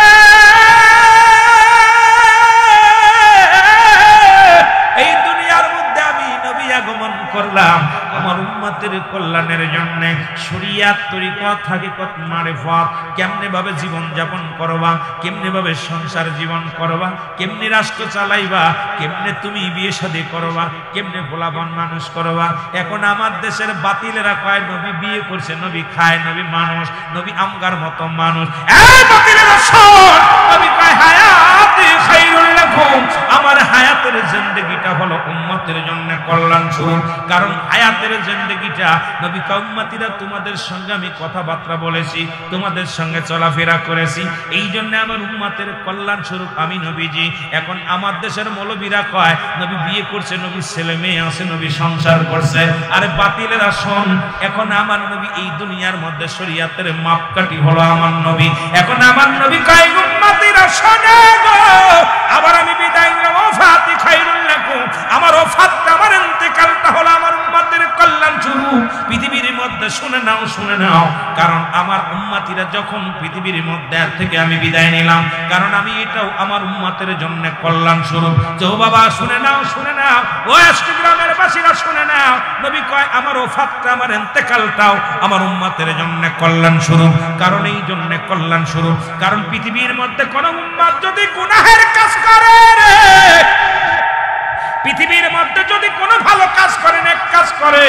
এই দুনিয়ার মধ্যে আমি নবী আগমন করলাম আমার উম্মতের কল্যাণের জন্য শরীয়ত তরিকত হাকিকত মারিফত কেমনে ভাবে জীবন যাপন করবা, কেমনে ভাবে সংসার জীবন করবা, কেমনে রাষ্ট্র চালাইবা, কেমনে তুমি বিয়ে শাদী করবা, কেমনে পোলাপান মানুষ করবা। এখন আমার দেশের বাতিলেরা কয় নবী বিয়ে করছে, নবী খায়, নবী মানুষ, নবী আমগার মতো মানুষ। এই বাতিলেরা শোন, নবী কয় হায়াতি খায়রুল লাকুম, আমার হায়াতের জিন্দেগিটা হলো উম্মতের জন্য কল্যাণ স্বরূপ। কারণ হায়াতের জিন্দেগিটা নবী কয় উম্মতিরা তোমাদের সঙ্গে আমি কথাবার্তা বলেছি, তোমাদের সঙ্গে চলাফেরা করেছি, এই জন্য আমার উম্মতের কল্যাণ স্বরূপ আমি নবীজি। এখন আমার দেশের মৌলবীরা কয় নবী বিয়ে করছে, নবী ছেলে মেয়ে আছে, নবী সংসার করছে। আরে বাতিলেরা শোন, এখন আমার নবী এই দুনিয়ার মধ্যে শরীয়তের মাপকাঠি হলো আমার নবী। এখন আমার নবী কয় উম্মতিরা শোনো গো, আবার আমি বিদায় নেব, ওফাতি খায়রুল লাকুম, আমার ওফাতটা আমার ইন্তেকালটা হলো আমার উম্মতের কল্যাণ স্বরূপ। পৃথিবীর মধ্যে শুনে নাও, শুনে নাও, কারণ আমার উম্মতিরা যখন পৃথিবীর মধ্যে থেকে আমি বিদায় নিলাম, কারণ আমি এটাও আমার উম্মতের জন্য কল্যাণ স্বরূপ। তো বাবা শুনে নাও, শুনে নাও, ও অষ্টগ্রামের বাসীরা শুনে নাও, নবী কয় আমার ওফাতটা আমার ইন্তেকালটাও আমার উম্মতের জন্য কল্যাণ স্বরূপ। কারণ এই জন্য কল্যাণ স্বরূপ, কারণ পৃথিবীর মধ্যে কোন উম্মত যদি গুনাহের কাজ করে, পৃথিবীর মধ্যে যদি কোনো ভালো কাজ করে, নেক কাজ করে,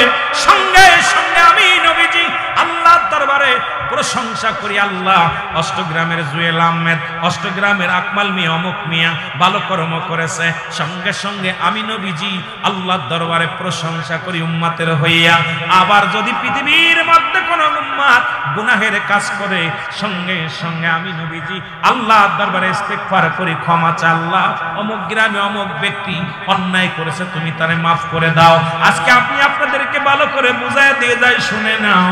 সঙ্গে সঙ্গে আমি নবীজি আল্লাহর দরবারে প্রশংসা করি। আল্লাহ অষ্টগ্রামের জুয়েল আহমেদ, অষ্টগ্রামের আকমাল মিয়া, অমুক মিয়া ভালো কর্ম করেছে, সঙ্গে সঙ্গে আমি নবীজি আল্লাহর দরবারে প্রশংসা করি উম্মতের হইয়া। আবার যদি পৃথিবীর মধ্যে কোনো উম্মত গুনাহের কাজ করে, সঙ্গে সঙ্গে আমি নবীজি আল্লাহর দরবারে ইস্তেগফার করি, ক্ষমা চাই, আল্লাহ অমুক গ্রামে অমুক ব্যক্তি অন্যায় করেছে, তুমি তারে মাফ করে দাও। আজকে আপনি আপনাদেরকে ভালো করে বুঝায় দিয়ে যাই, শুনে নাও,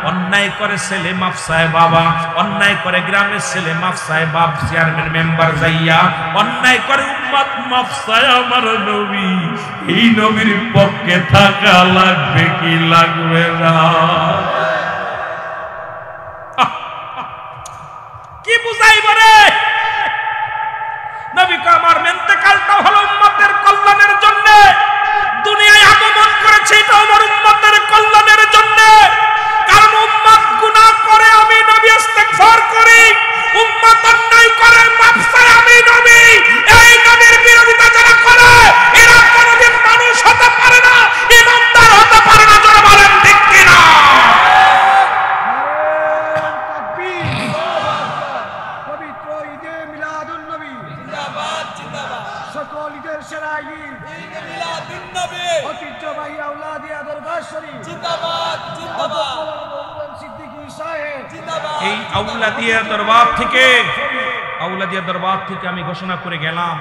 অন্যায় করে ছেলে মাফ চায় বাবা, অন্যায় করে গ্রামের ছেলে মাফ চায় বাপ, চেয়ারম্যান মেম্বার যাইয়া, অন্যায় করে উম্মত মাফ চায় আমার নবী। এই নবীর পক্ষে থাকা লাগবে কি লাগবে না? কি বুঝাইব রে? নবী কয় আমার ইন্তেকালটা হলো উম্মতের কল্যাণের জন্য, দুনিয়ায় আগমন করেছে এটা আমার উম্মতের কল্যাণের জন্য। কারণ উম্মত গুনাহ করে, আমি নবী ইস্তেগফার করি, উম্মত অন্যায় করে, মাফ চায় আমি নবী। এই নবীর বিরোধিতা যারা করে, এরা কোনোদিন মানুষ হতে পারে না, ইমানদার হতে পারে না। যারা বলেন ঠিক কিনা? পবিত্র ঈদে মিলাদুন নবী জিন্দাবাদ, জিন্দাবাদ। সকল ঈদের সেরা ঈদ ঈদে মিলাদুন নবী, ঐতিহ্যবাহী আউলাদিয়া দরবার শরীফ জিন্দাবাদ, জিন্দাবাদ। সিদ্দিকী সাহেব জিন্দাবাদ। এই আউলাদিয়া দরবার থেকে আমি ঘোষণা করে গেলাম,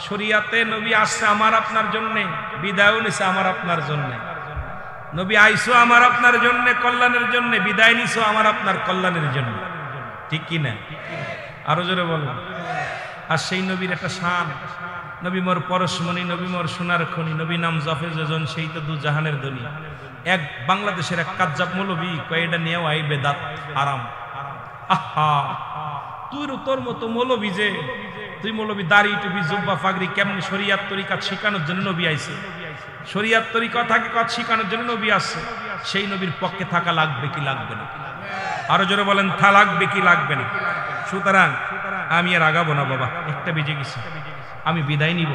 শরীয়তে নবী আসছে আমার আপনার জন্য, বিদায় নিছে আমার আপনার জন্য। নবী আইসো আমার আপনার জন্য কল্যাণের জন্য, বিদায় নিছো আমার আপনার কল্যাণের জন্য, ঠিক কি না? আরো জোরে বললাম। আর সেই নবীর একটা শান, নবী মোর পরশমণি, নবী মোর সোনার খনি, নবী নাম জফে যোজন, সেই তো দু জাহানের ধনী। এক বাংলাদেশের এক কাজ্জাব মৌলবী কয় এটা নিয়েও আই বেদাত আরাম। আহা, তুই তোর মতো মৌলবী যে, তুই মৌলবী দাড়ি টুপি জুব্বা পাগড়ি, কেমনি শরীয়ত তরিকাত শিখানোর জন্য নবী আইছে, শরীয়ত তরিকা থাকে কত শিখানোর জন্য নবী আসছে। সেই নবীর পক্ষে থাকা লাগবে কি লাগবে না? আরো জোরে বলেন, থা লাগবে কি লাগবে না? সুতরাং আমি আর আগাবো না বাবা, একটা বেজে গেছে, আমি বিদায় নিব।